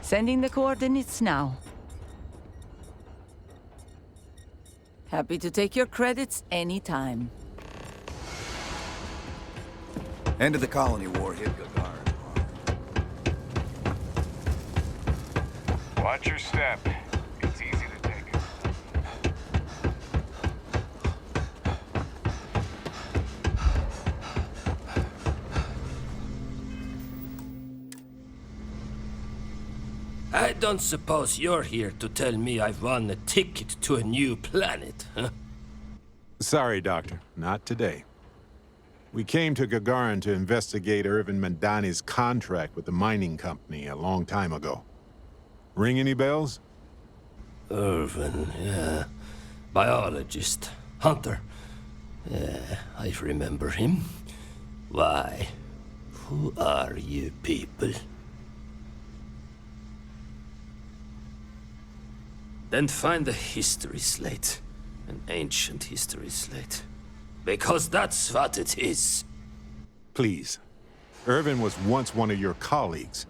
[SPEAKER 16] Sending the coordinates now. Happy to take your credits anytime.
[SPEAKER 18] End of the colony war hit Gagarin.
[SPEAKER 19] Watch your step. It's easy to take.
[SPEAKER 20] I don't suppose you're here to tell me I've won a ticket to a new planet, huh?
[SPEAKER 3] Sorry, Doctor. Not today. We came to Gagarin to investigate Irvin Mandani's contract with the mining company a long time ago. Ring any bells?
[SPEAKER 20] Irvin, yeah. Biologist. Hunter. Yeah, I remember him. Why? Who are you people? Then find the history slate. An ancient history slate. Because that's what it is.
[SPEAKER 3] Please. Irvin was once one of your colleagues.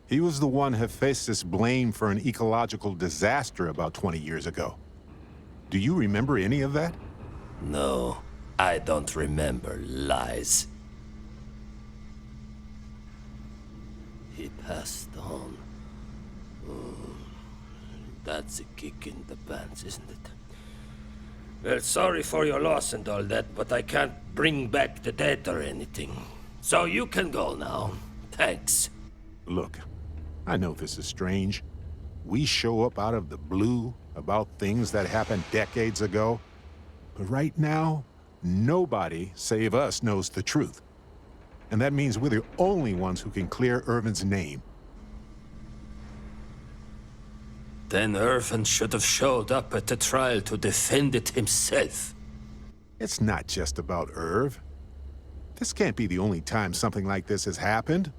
[SPEAKER 3] He was the one Hephaestus blamed for an ecological disaster about 20 years ago. Do you remember any of that?
[SPEAKER 20] No, I don't remember lies. He passed on. That's a kick in the pants, isn't it? Well, sorry for your loss and all that, but I can't bring back the dead or anything. So you can go now. Thanks.
[SPEAKER 3] Look, I know this is strange. We show up out of the blue about things that happened decades ago. But right now, nobody save us knows the truth. And that means we're the only ones who can clear Irvin's name.
[SPEAKER 20] Then Irvin should have showed up at the trial to defend it himself.
[SPEAKER 3] It's not just about Irv. This can't be the only time something like this has happened.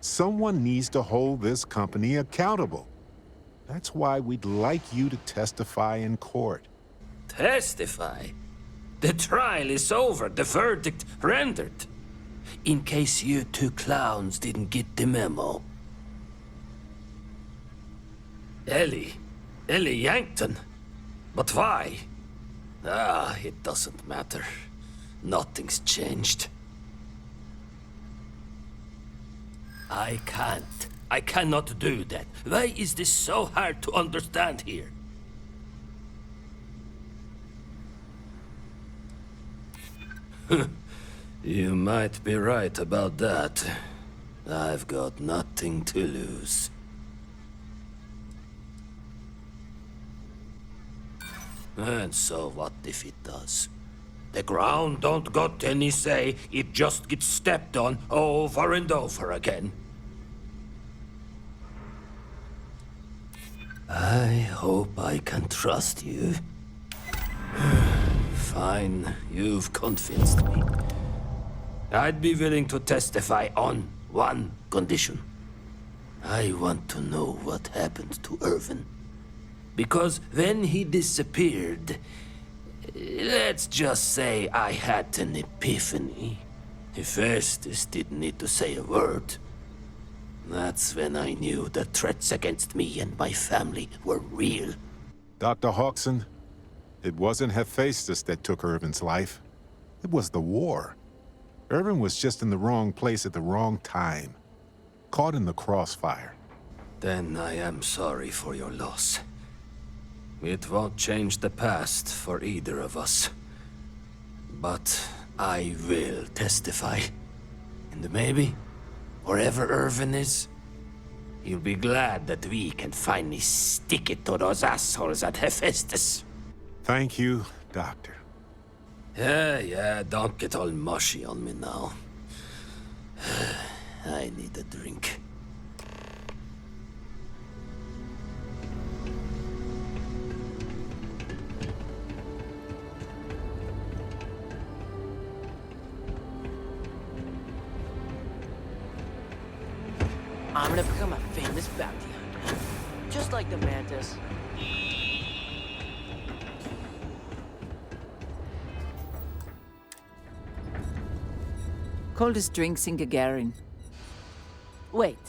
[SPEAKER 3] Someone needs to hold this company accountable. That's why we'd like you to testify in court.
[SPEAKER 20] Testify? The trial is over, the verdict rendered. In case you two clowns didn't get the memo. Ellie, Ellie Yankton? But why? Ah, it doesn't matter. Nothing's changed. I can't. I cannot do that. Why is this so hard to understand here? You might be right about that. I've got nothing to lose. And so what if it does? The ground don't got any say, it just gets stepped on over and over again. I hope I can trust you. Fine, you've convinced me. I'd be willing to testify on one condition. I want to know what happened to Irvin. Because when he disappeared, let's just say I had an epiphany. Festus didn't need to say a word. That's when I knew the threats against me and my family were real.
[SPEAKER 3] Dr. Hawkson, it wasn't Hephaestus that took Irvin's life. It was the war. Irvin was just in the wrong place at the wrong time. Caught in the crossfire.
[SPEAKER 20] Then I am sorry for your loss. It won't change the past for either of us. But I will testify. And maybe, wherever Irvin is, he'll be glad that we can finally stick it to those assholes at Hephaestus.
[SPEAKER 3] Thank you, Doctor.
[SPEAKER 20] Yeah, don't get all mushy on me now. I need a drink.
[SPEAKER 21] I'm gonna become a famous bounty hunter. Just like the Mantis.
[SPEAKER 16] Coldest drinks in Gagarin. Wait,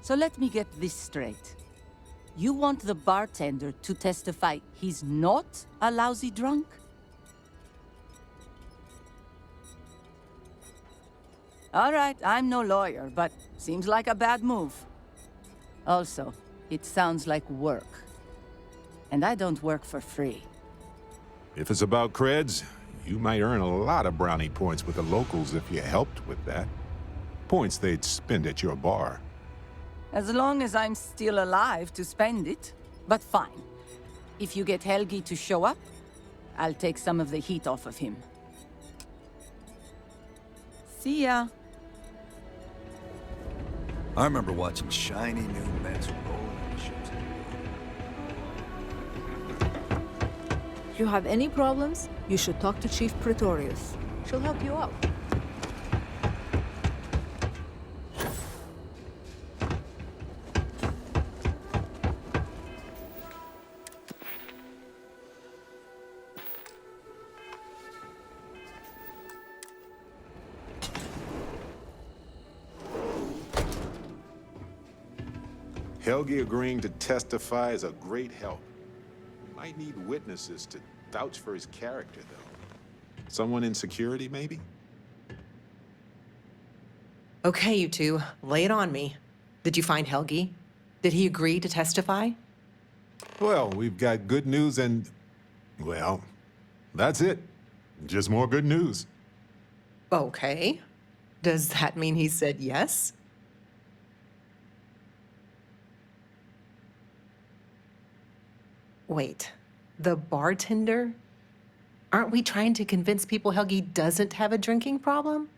[SPEAKER 16] so let me get this straight. You want the bartender to testify he's not a lousy drunk? All right, I'm no lawyer, but seems like a bad move. Also, it sounds like work. And I don't work for free.
[SPEAKER 3] If it's about creds, you might earn a lot of brownie points with the locals if you helped with that. Points they'd spend at your bar.
[SPEAKER 16] As long as I'm still alive to spend it. But fine. If you get Helgi to show up, I'll take some of the heat off of him. See ya.
[SPEAKER 18] I remember watching shiny new Mets roll into ships.
[SPEAKER 22] If you have any problems, you should talk to Chief Pretorius. She'll help you out.
[SPEAKER 3] Helgi agreeing to testify is a great help. We might need witnesses to vouch for his character, though. Someone in security, maybe?
[SPEAKER 10] Okay, you two, lay it on me. Did you find Helgi? Did he agree to testify?
[SPEAKER 3] Well, we've got good news and... well, that's it. Just more good news.
[SPEAKER 10] Okay. Does that mean he said yes? Wait, the bartender? Aren't we trying to convince people Helgi doesn't have a drinking problem?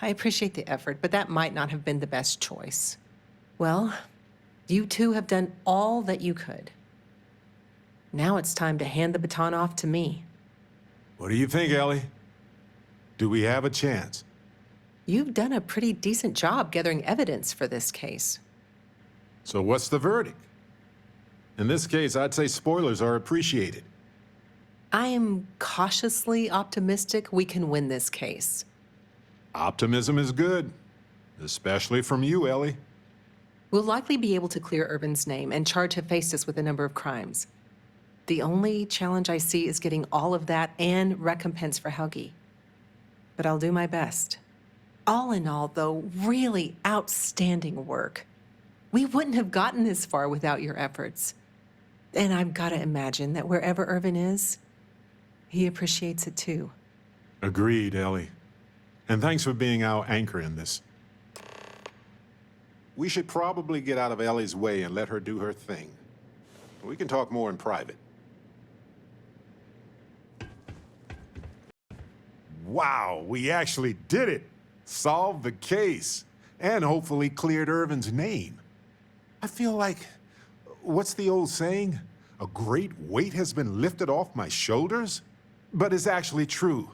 [SPEAKER 10] I appreciate the effort, but that might not have been the best choice. Well, you two have done all that you could. Now it's time to hand the baton off to me.
[SPEAKER 3] What do you think, Ellie? Do we have a chance?
[SPEAKER 10] You've done a pretty decent job gathering evidence for this case.
[SPEAKER 3] So what's the verdict? In this case, I'd say spoilers are appreciated.
[SPEAKER 10] I am cautiously optimistic we can win this case.
[SPEAKER 3] Optimism is good, especially from you, Ellie.
[SPEAKER 10] We'll likely be able to clear Irvin's name and charge Hephaestus with a number of crimes. The only challenge I see is getting all of that and recompense for Helgi. But I'll do my best. All in all, though, really outstanding work. We wouldn't have gotten this far without your efforts. And I've got to imagine that wherever Irvin is, he appreciates it too.
[SPEAKER 3] Agreed, Ellie. And thanks for being our anchor in this. We should probably get out of Ellie's way and let her do her thing. We can talk more in private. Wow, we actually did it! Solved the case, and hopefully cleared Irvin's name. I feel like, what's the old saying? A great weight has been lifted off my shoulders? But it's actually true.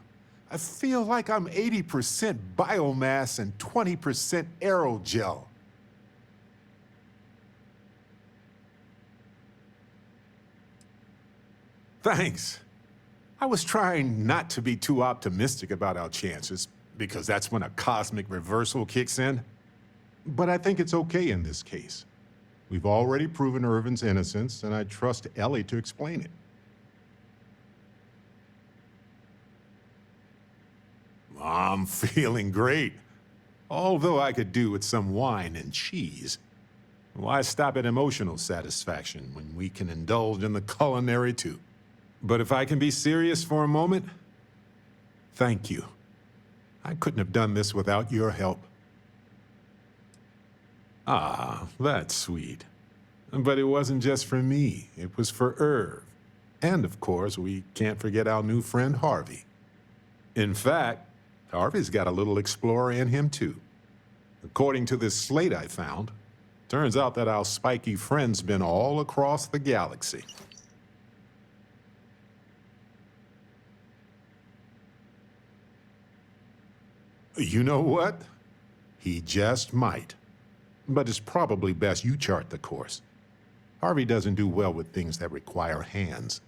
[SPEAKER 3] I feel like I'm 80% biomass and 20% aerogel. Thanks. I was trying not to be too optimistic about our chances, because that's when a cosmic reversal kicks in. But I think it's okay in this case. We've already proven Irvin's innocence, and I trust Ellie to explain it. I'm feeling great. Although I could do with some wine and cheese. Why stop at emotional satisfaction when we can indulge in the culinary too? But if I can be serious for a moment, thank you. I couldn't have done this without your help. Ah, that's sweet. But it wasn't just for me. It was for Irv. And of course, we can't forget our new friend Harvey. In fact, Harvey's got a little explorer in him too. According to this slate I found, turns out that our spiky friend's been all across the galaxy. You know what? He just might. But it's probably best you chart the course. Harvey doesn't do well with things that require hands.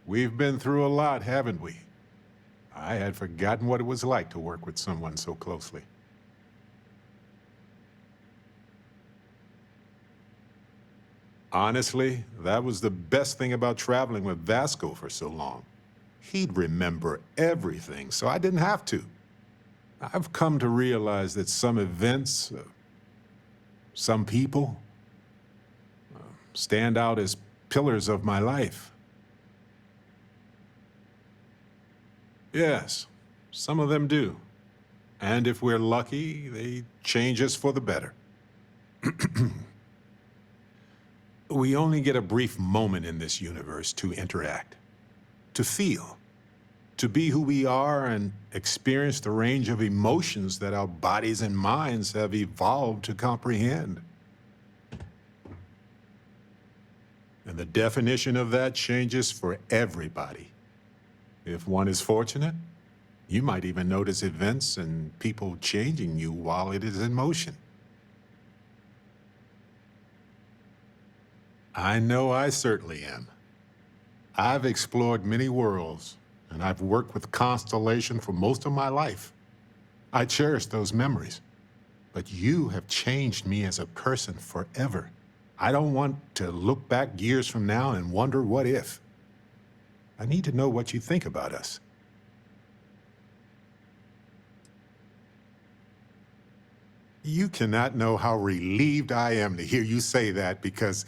[SPEAKER 3] We've been through a lot, haven't we? I had forgotten what it was like to work with someone so closely. Honestly, that was the best thing about traveling with Vasco for so long. He'd remember everything, so I didn't have to. I've come to realize that some events, some people, stand out as pillars of my life. Yes, some of them do. And if we're lucky, they change us for the better. We only get a brief moment in this universe to interact, to feel, to be who we are and experience the range of emotions that our bodies and minds have evolved to comprehend. And the definition of that changes for everybody. If one is fortunate, you might even notice events and people changing you while it is in motion. I know I certainly am. I've explored many worlds, and I've worked with Constellation for most of my life. I cherish those memories. But you have changed me as a person forever. I don't want to look back years from now and wonder what if. I need to know what you think about us. You cannot know how relieved I am to hear you say that, because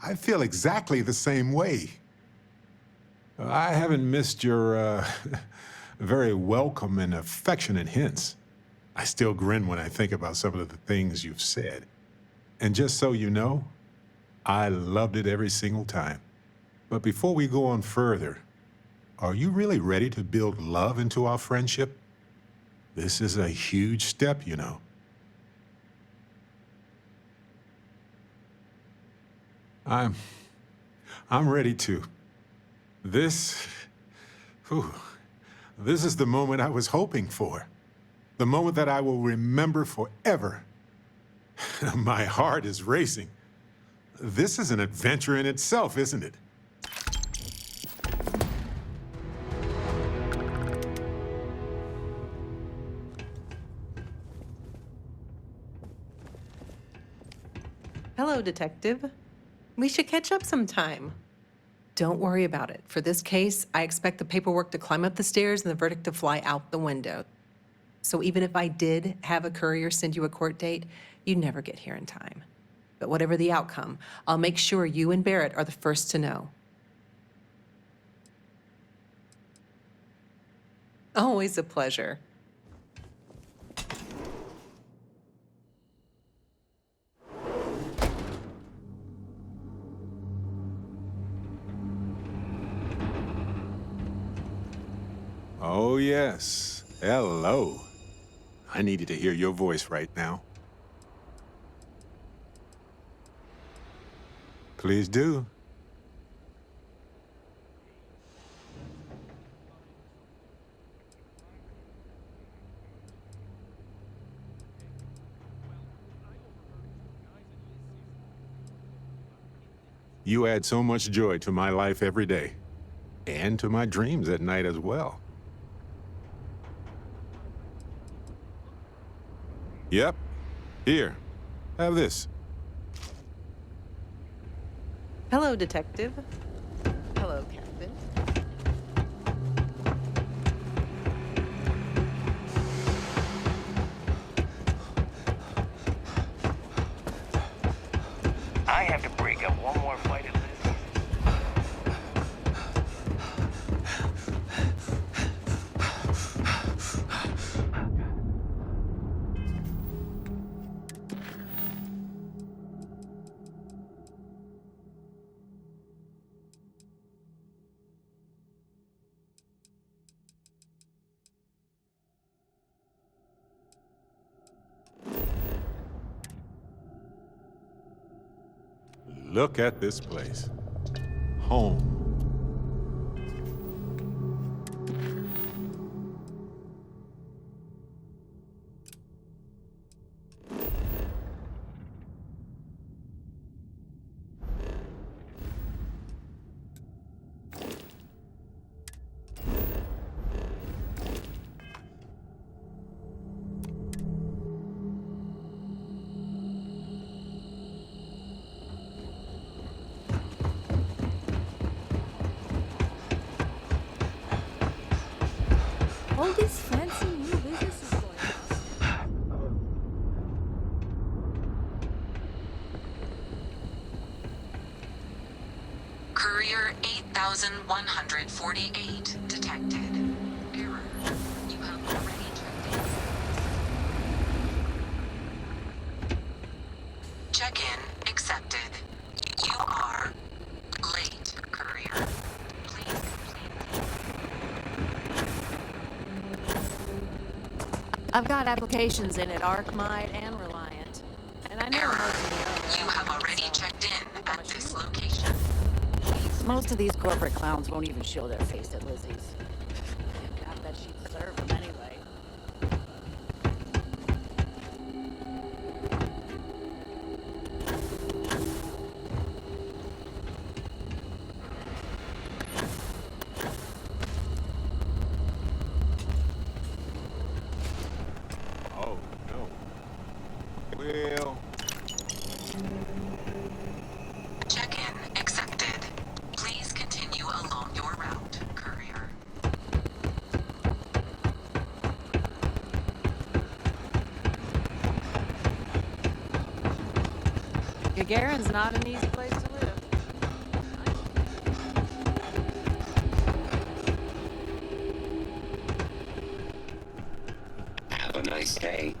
[SPEAKER 3] I feel exactly the same way. I haven't missed your very welcome and affectionate hints. I still grin when I think about some of the things you've said. And just so you know, I loved it every single time. But before we go on further, are you really ready to build love into our friendship? This is a huge step, you know. I'm ready to. This is the moment I was hoping for. The moment that I will remember forever. My heart is racing. This is an adventure in itself, isn't it?
[SPEAKER 10] Hello, Detective. We should catch up sometime. Don't worry about it. For this case, I expect the paperwork to climb up the stairs and the verdict to fly out the window. So even if I did have a courier send you a court date, you'd never get here in time. But whatever the outcome, I'll make sure you and Barret are the first to know. Always a pleasure.
[SPEAKER 3] Oh, yes. Hello. I needed to hear your voice right now. Please do. You add so much joy to my life every day, and to my dreams at night as well. Yep. Here. Have this.
[SPEAKER 10] Hello, Detective. Hello, Captain.
[SPEAKER 19] I have to break up one more flight of this.
[SPEAKER 3] Look at this place. Home.
[SPEAKER 22] All these fancy new businesses going on.
[SPEAKER 1] Courier 8148 detected. Error. You have already checked in. Check-in accepted. You are late, courier. Please complete.
[SPEAKER 12] I've got applications in at Arkmite and Reliant. And I know
[SPEAKER 1] Error.
[SPEAKER 12] most of the others.
[SPEAKER 1] You have already checked in at this location.
[SPEAKER 12] Most of these corporate clowns won't even show their face at Lizzie's. I bet she'd serve them anyway.
[SPEAKER 3] Oh, no. Well...
[SPEAKER 1] Check-in accepted. Please continue along your route, courier.
[SPEAKER 12] Gagarin's not an easy place to live.
[SPEAKER 11] Have a nice day.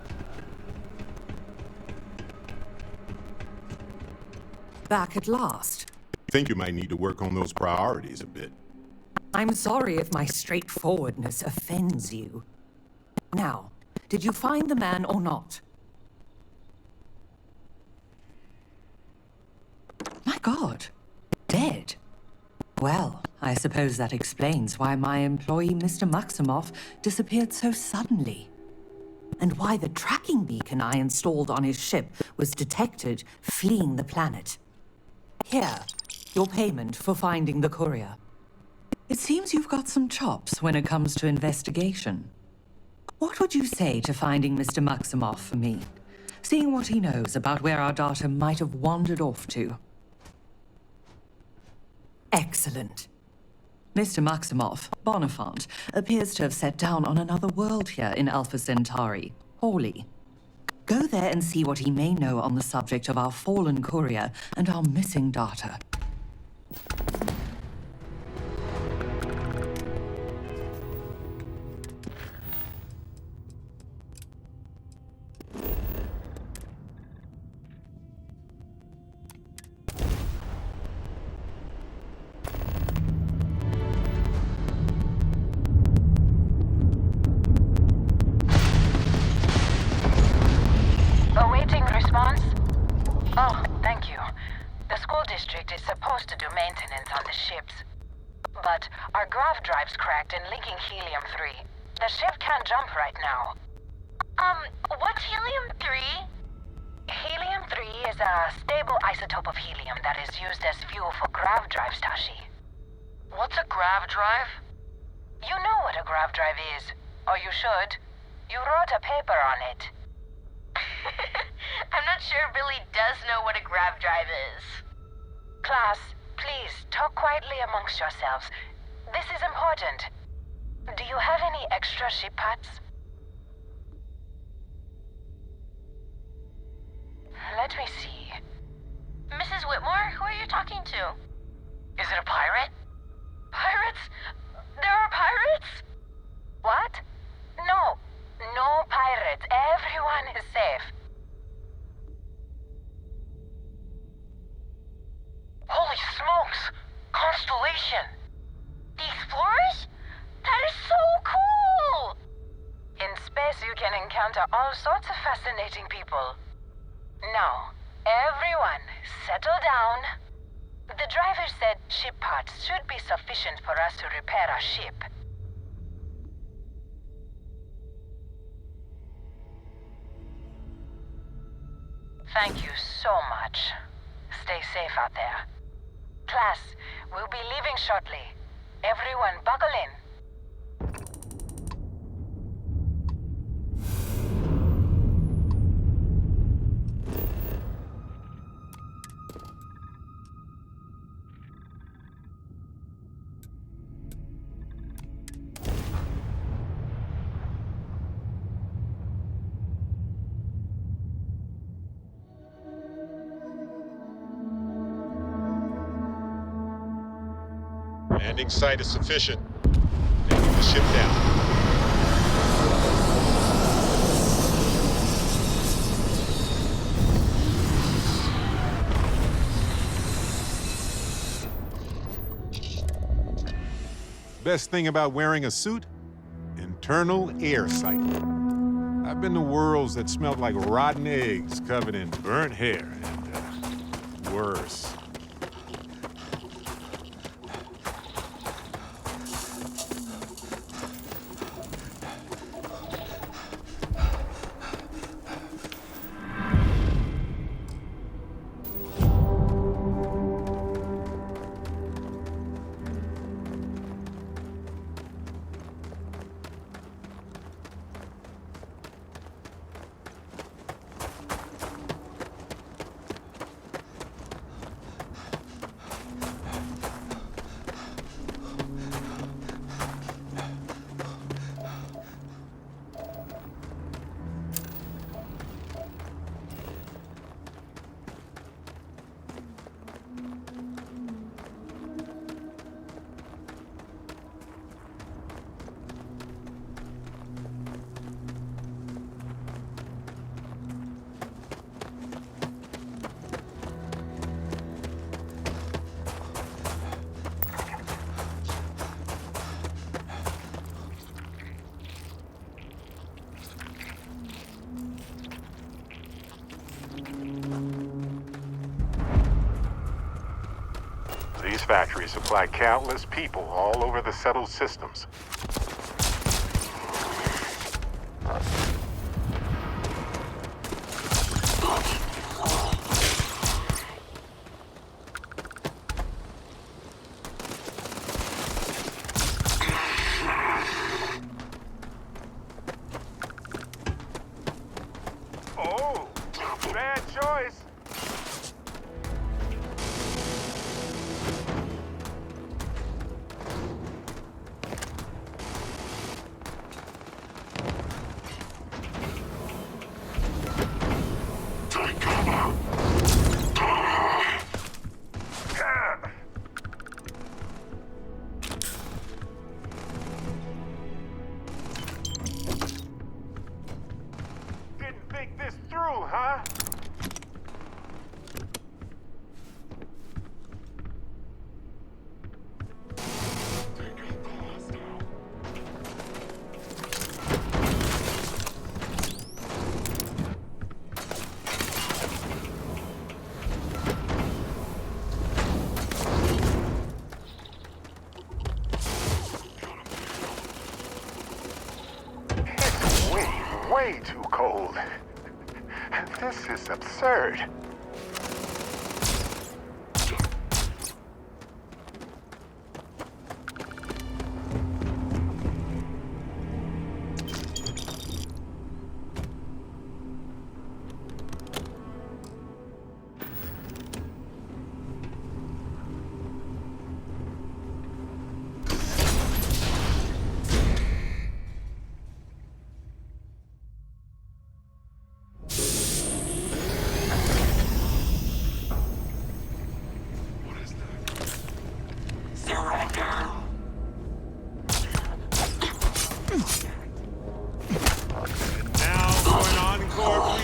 [SPEAKER 14] Back at last.
[SPEAKER 3] Think you might need to work on those priorities a bit.
[SPEAKER 14] I'm sorry if my straightforwardness offends you. Now, did you find the man or not? My God, dead. Well, I suppose that explains why my employee, Mr. Maximoff, disappeared so suddenly. And why the tracking beacon I installed on his ship was detected fleeing the planet. Here, your payment for finding the courier. It seems you've got some chops when it comes to investigation. What would you say to finding Mr. Maximoff for me? seeing what he knows about where our data might have wandered off to. Excellent. Mr. Maximoff, Bonifant, appears to have set down on another world here in Alpha Centauri, Hawley. Go there and see what he may know on the subject of our fallen courier and our missing data.
[SPEAKER 2] Awaiting response? Oh, thank you. The school district is supposed to do maintenance on the ships. But our grav drive's cracked and leaking helium-3. The ship can't jump right now. What's helium-3? Helium-3 is a stable isotope of helium that is used as fuel for grav drives, Tashi. What's a grav drive? You know what a grav drive is. Or you should. You wrote a paper on it.
[SPEAKER 5] I'm not sure Billy does know what a grav drive is.
[SPEAKER 2] Class, please talk quietly amongst yourselves. This is important. Do you have any extra ship parts? Let me see.
[SPEAKER 5] Mrs. Whitmore, who are you talking to?
[SPEAKER 2] Is it a pirate? Pirates? There are pirates? What? No. No pirates. Everyone is safe. Holy smokes! Constellation!
[SPEAKER 5] The Explorers? That is so cool!
[SPEAKER 2] In space you can encounter all sorts of fascinating people. Now, everyone, settle down. The driver said ship parts should be sufficient for us to repair our ship. Thank you so much. Stay safe out there. Class, we'll be leaving shortly. Everyone buckle in.
[SPEAKER 3] Landing site is sufficient. Taking the ship down. Best thing about wearing a suit? Internal air cycle. I've been to worlds that smelled like rotten eggs covered in burnt hair and, worse. These factories supply countless people all over the settled systems.
[SPEAKER 20] Oh,
[SPEAKER 8] way too cold. This is absurd.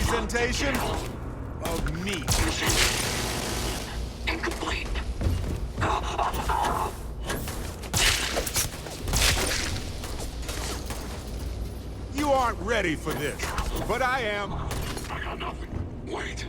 [SPEAKER 3] Presentation of me.
[SPEAKER 11] Incomplete.
[SPEAKER 3] You aren't ready for this, but I am.
[SPEAKER 11] I got nothing. Wait.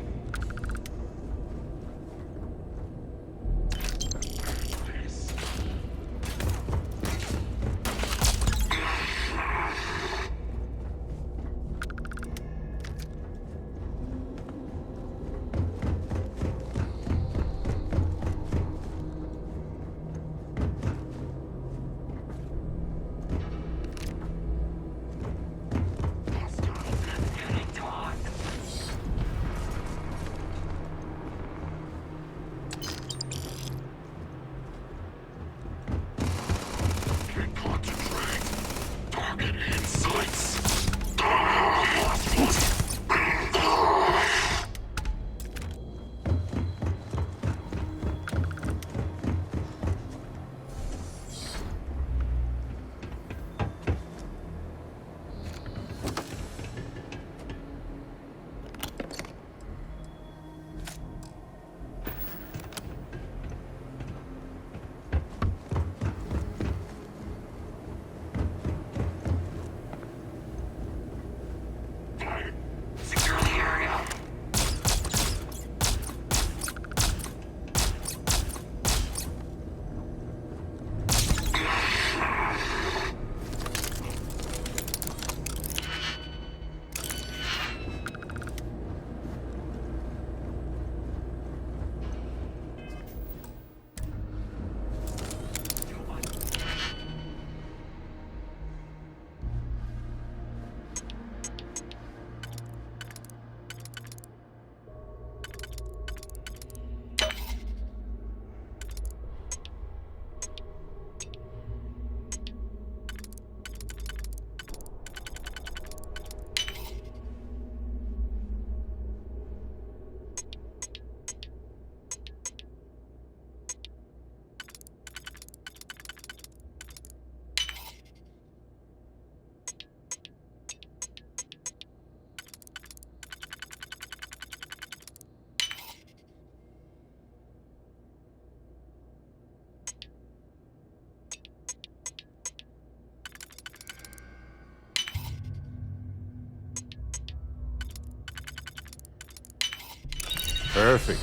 [SPEAKER 3] Perfect.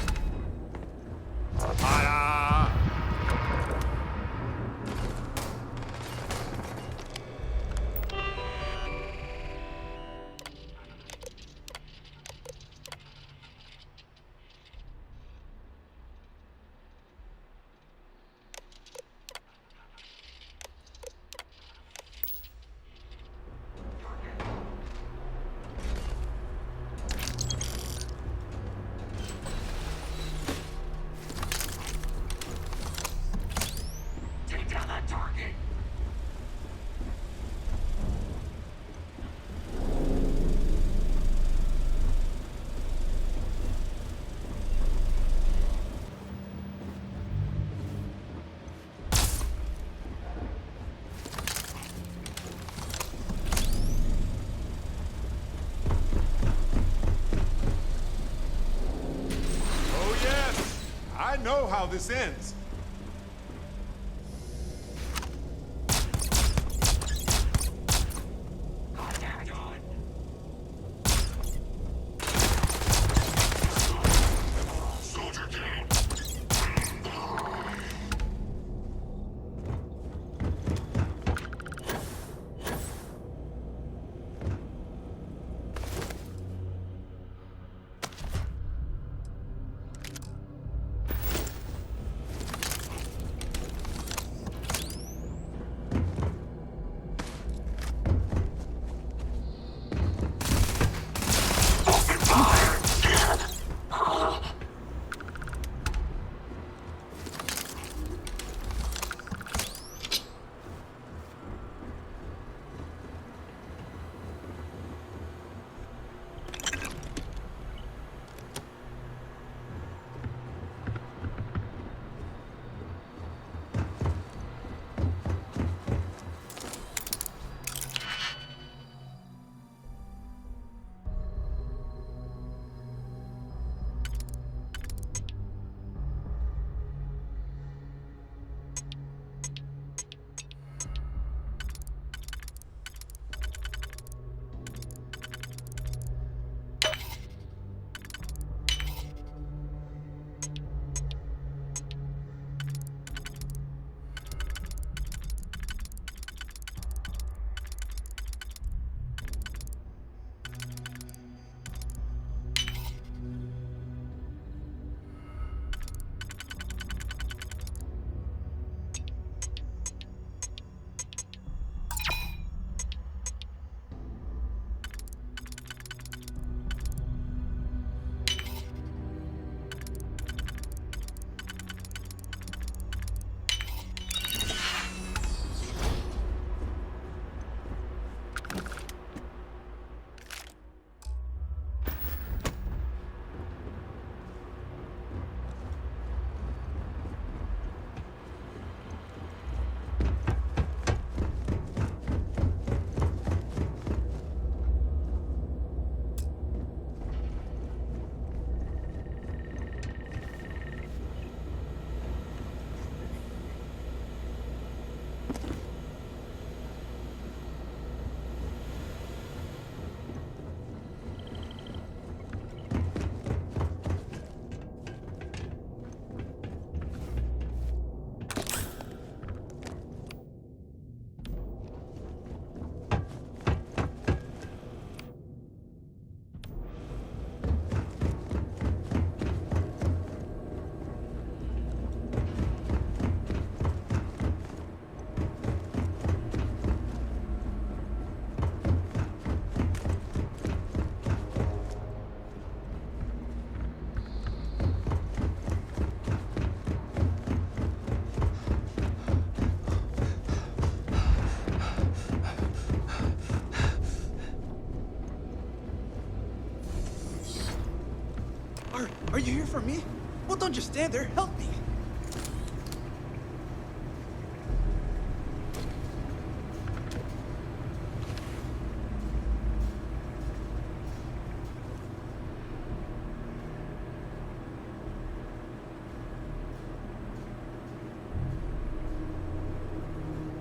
[SPEAKER 3] I know how this ends.
[SPEAKER 7] you here for me? Well, don't just stand there. Help me.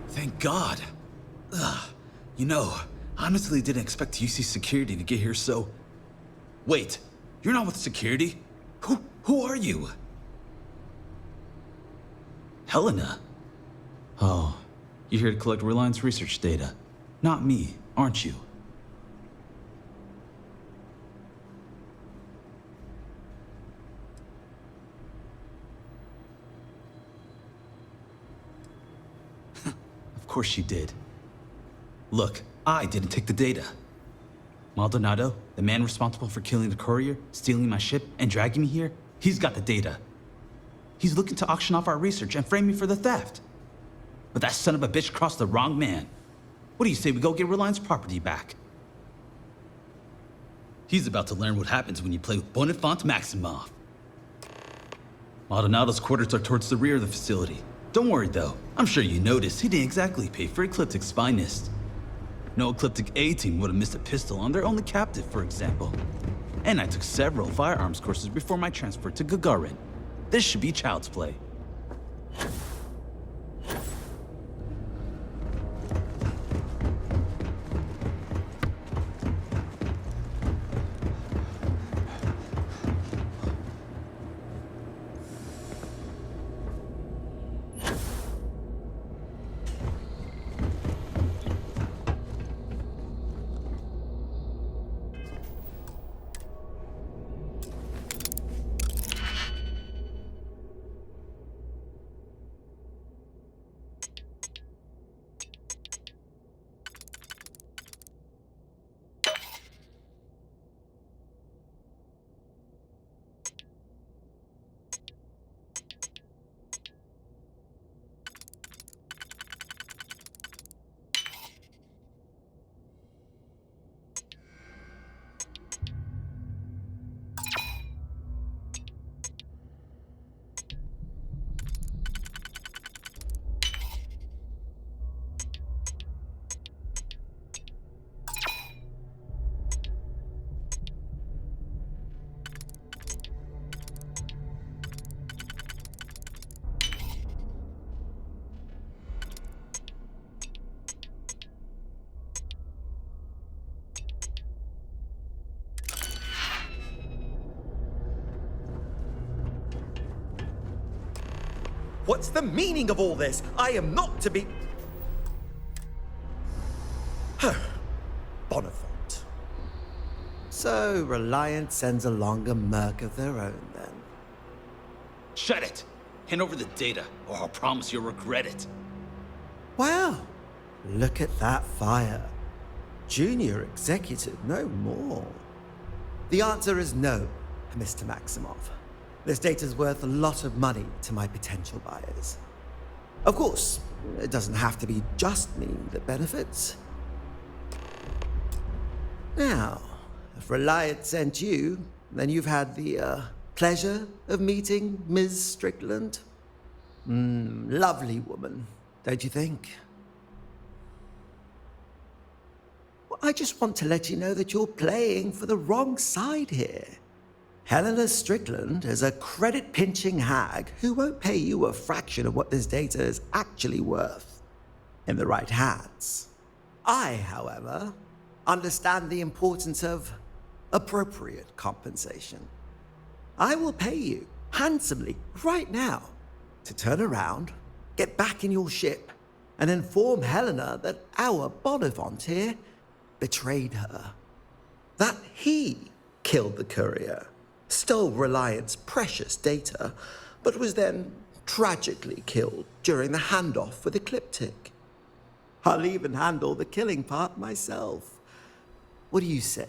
[SPEAKER 7] Thank God. Ugh. You know, I honestly didn't expect UC security to get here so... Wait, you're not with security? Who are you? Helena? Oh, you're here to collect Reliance research data. Not me, aren't you? Of course she did. Look, I didn't take the data. Maldonado, the man responsible for killing the courier, stealing my ship, and dragging me here, he's got the data. He's looking to auction off our research and frame me for the theft. But that son of a bitch crossed the wrong man. What do you say we go get Reliance property back? He's about to learn what happens when you play with Bonifant Maximoff. Maldonado's quarters are towards the rear of the facility. Don't worry though, I'm sure you noticed he didn't exactly pay for Ecliptic's finest. No Ecliptic A-team would have missed a pistol on their only captive, for example. And I took several firearms courses before my transfer to Gagarin. This should be child's play.
[SPEAKER 9] What's the meaning of all this? I am not to be... Bonifant. So, Reliance sends along a merc of their own, then.
[SPEAKER 7] Shut it! Hand over the data, or I'll promise you'll regret it.
[SPEAKER 9] Wow. Look at that fire. Junior executive, no more. The answer is no, Mr. Maximoff. This data's worth a lot of money to my potential buyers. Of course, it doesn't have to be just me that benefits. Now, if Reliance sent you, then you've had the pleasure of meeting Ms. Strickland. Lovely woman, don't you think? Well, I just want to let you know that you're playing for the wrong side here. Helena Strickland is a credit-pinching hag who won't pay you a fraction of what this data is actually worth in the right hands. I, however, understand the importance of appropriate compensation. I will pay you handsomely right now to turn around, get back in your ship, and inform Helena that our Bonifant here betrayed her. That he killed the courier, stole Reliance's precious data, but was then tragically killed during the handoff with Ecliptic. I'll even handle the killing part myself. What do you say?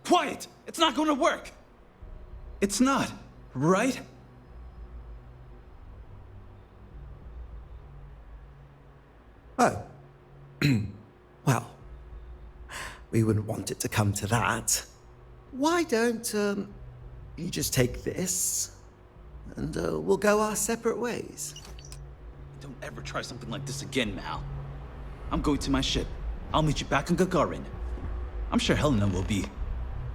[SPEAKER 7] Quiet! It's not going to work! It's not, right?
[SPEAKER 9] Oh. Well, we wouldn't want it to come to that. Why don't You just take this, and we'll go our separate ways.
[SPEAKER 7] Don't ever try something like this again, Mal. I'm going to my ship. I'll meet you back on Gagarin. I'm sure Helena will be...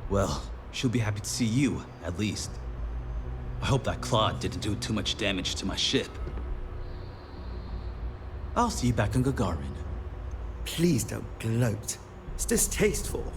[SPEAKER 7] well, she'll be happy to see you, at least. I hope that Claude didn't do too much damage to my ship. I'll see you back on Gagarin.
[SPEAKER 9] Please don't gloat. It's distasteful.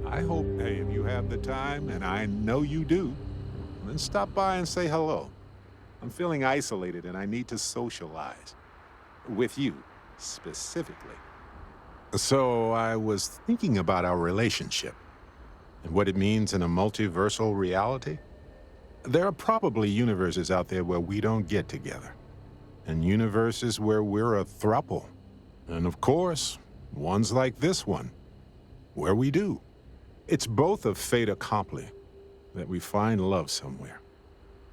[SPEAKER 3] I hope, hey, if you have the time, and I know you do, then stop by and say hello. I'm feeling isolated and I need to socialize. With you, specifically. So I was thinking about our relationship and what it means in a multiversal reality. There are probably universes out there where we don't get together, and universes where we're a throuple. And of course, ones like this one, where we do. It's both a fait accompli that we find love somewhere,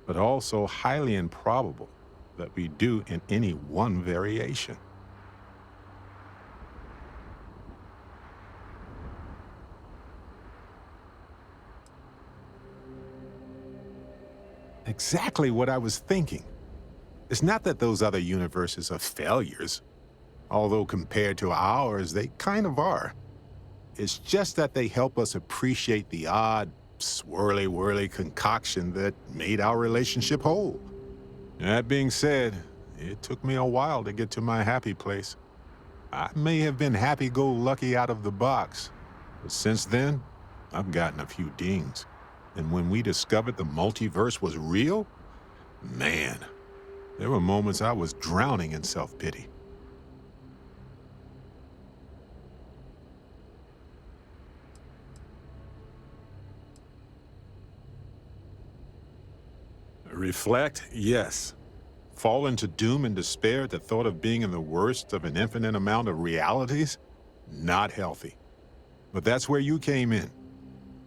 [SPEAKER 3] but also highly improbable that we do in any one variation. Exactly what I was thinking. It's not that those other universes are failures, although compared to ours, they kind of are. It's just that they help us appreciate the odd, swirly-whirly concoction that made our relationship whole. That being said, it took me a while to get to my happy place. I may have been happy-go-lucky out of the box, but since then, I've gotten a few dings. And when we discovered the multiverse was real, man, there were moments I was drowning in self-pity. Reflect, yes. Fall into doom and despair at the thought of being in the worst of an infinite amount of realities? Not healthy. But that's where you came in.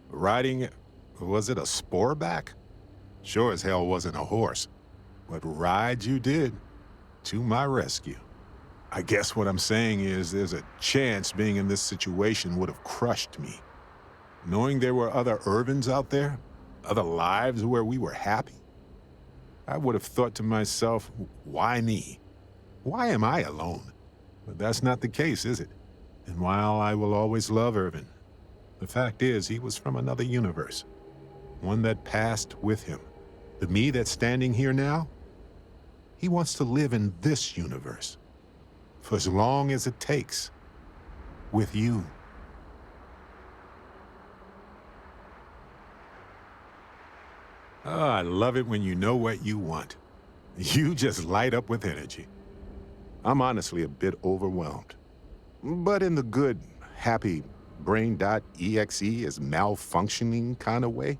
[SPEAKER 3] Riding, was it a sporeback? Sure as hell wasn't a horse. But ride you did, to my rescue. I guess what I'm saying is there's a chance being in this situation would have crushed me. Knowing there were other Irvins out there, other lives where we were happy, I would have thought to myself, why me? Why am I alone? But that's not the case, is it? And while I will always love Irvin, the fact is he was from another universe, one that passed with him. The me that's standing here now, he wants to live in this universe, for as long as it takes, with you. Oh, I love it when you know what you want. You just light up with energy. I'm honestly a bit overwhelmed. But in the good, happy brain.exe is malfunctioning kind of way.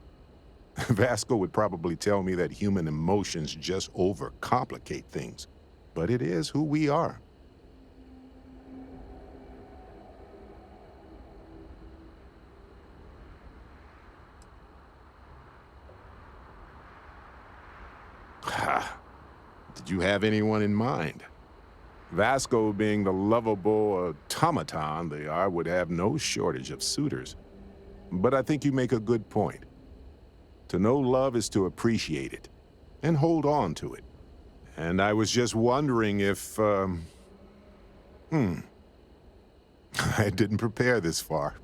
[SPEAKER 3] Vasco would probably tell me that human emotions just overcomplicate things. But it is who we are. Did you have anyone in mind? Vasco being the lovable automaton they are would have no shortage of suitors. But I think you make a good point. To know love is to appreciate it and hold on to it. And I was just wondering if, I didn't prepare this far.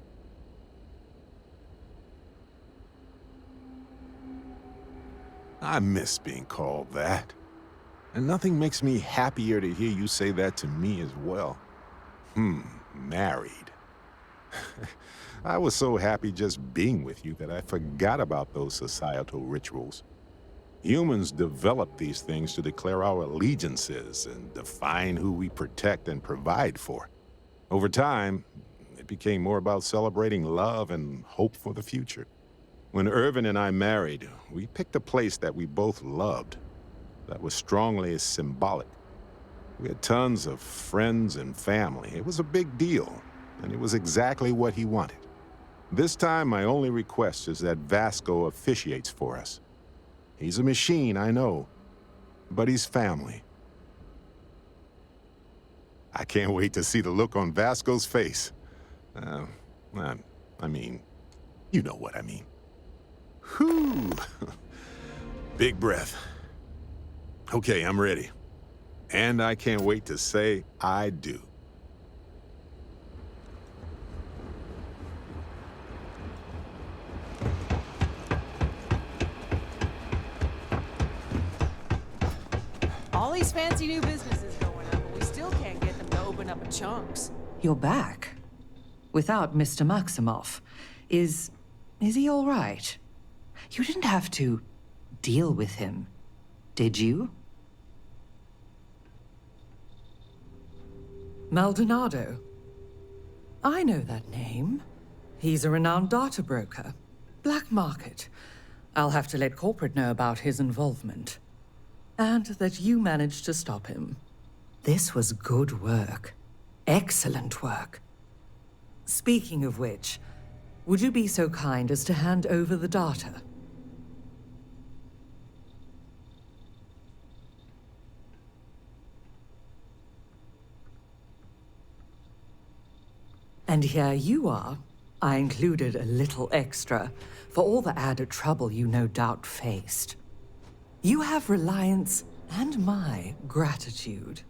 [SPEAKER 3] I miss being called that. And nothing makes me happier to hear you say that to me as well. Married. I was so happy just being with you that I forgot about those societal rituals. Humans develop these things to declare our allegiances and define who we protect and provide for. Over time, it became more about celebrating love and hope for the future. When Irvin and I married, we picked a place that we both loved, that was strongly symbolic. We had tons of friends and family. It was a big deal, and it was exactly what he wanted. This time, my only request is that Vasco officiates for us. He's a machine, I know, but he's family. I can't wait to see the look on Vasco's face. I mean, you know what I mean. Whew. Big breath. Okay, I'm ready. And I can't wait to say I do.
[SPEAKER 12] All these fancy new businesses going up, but we still can't get them to open up in chunks.
[SPEAKER 14] You're back. Without Mr. Maximoff. Is he all right? You didn't have to deal with him, did you? Maldonado. I know that name. He's a renowned data broker. Black market. I'll have to let corporate know about his involvement. And that you managed to stop him. This was good work. Excellent work. Speaking of which, would you be so kind as to hand over the data? And here you are. I included a little extra for all the added trouble you no doubt faced. You have Reliance and my gratitude.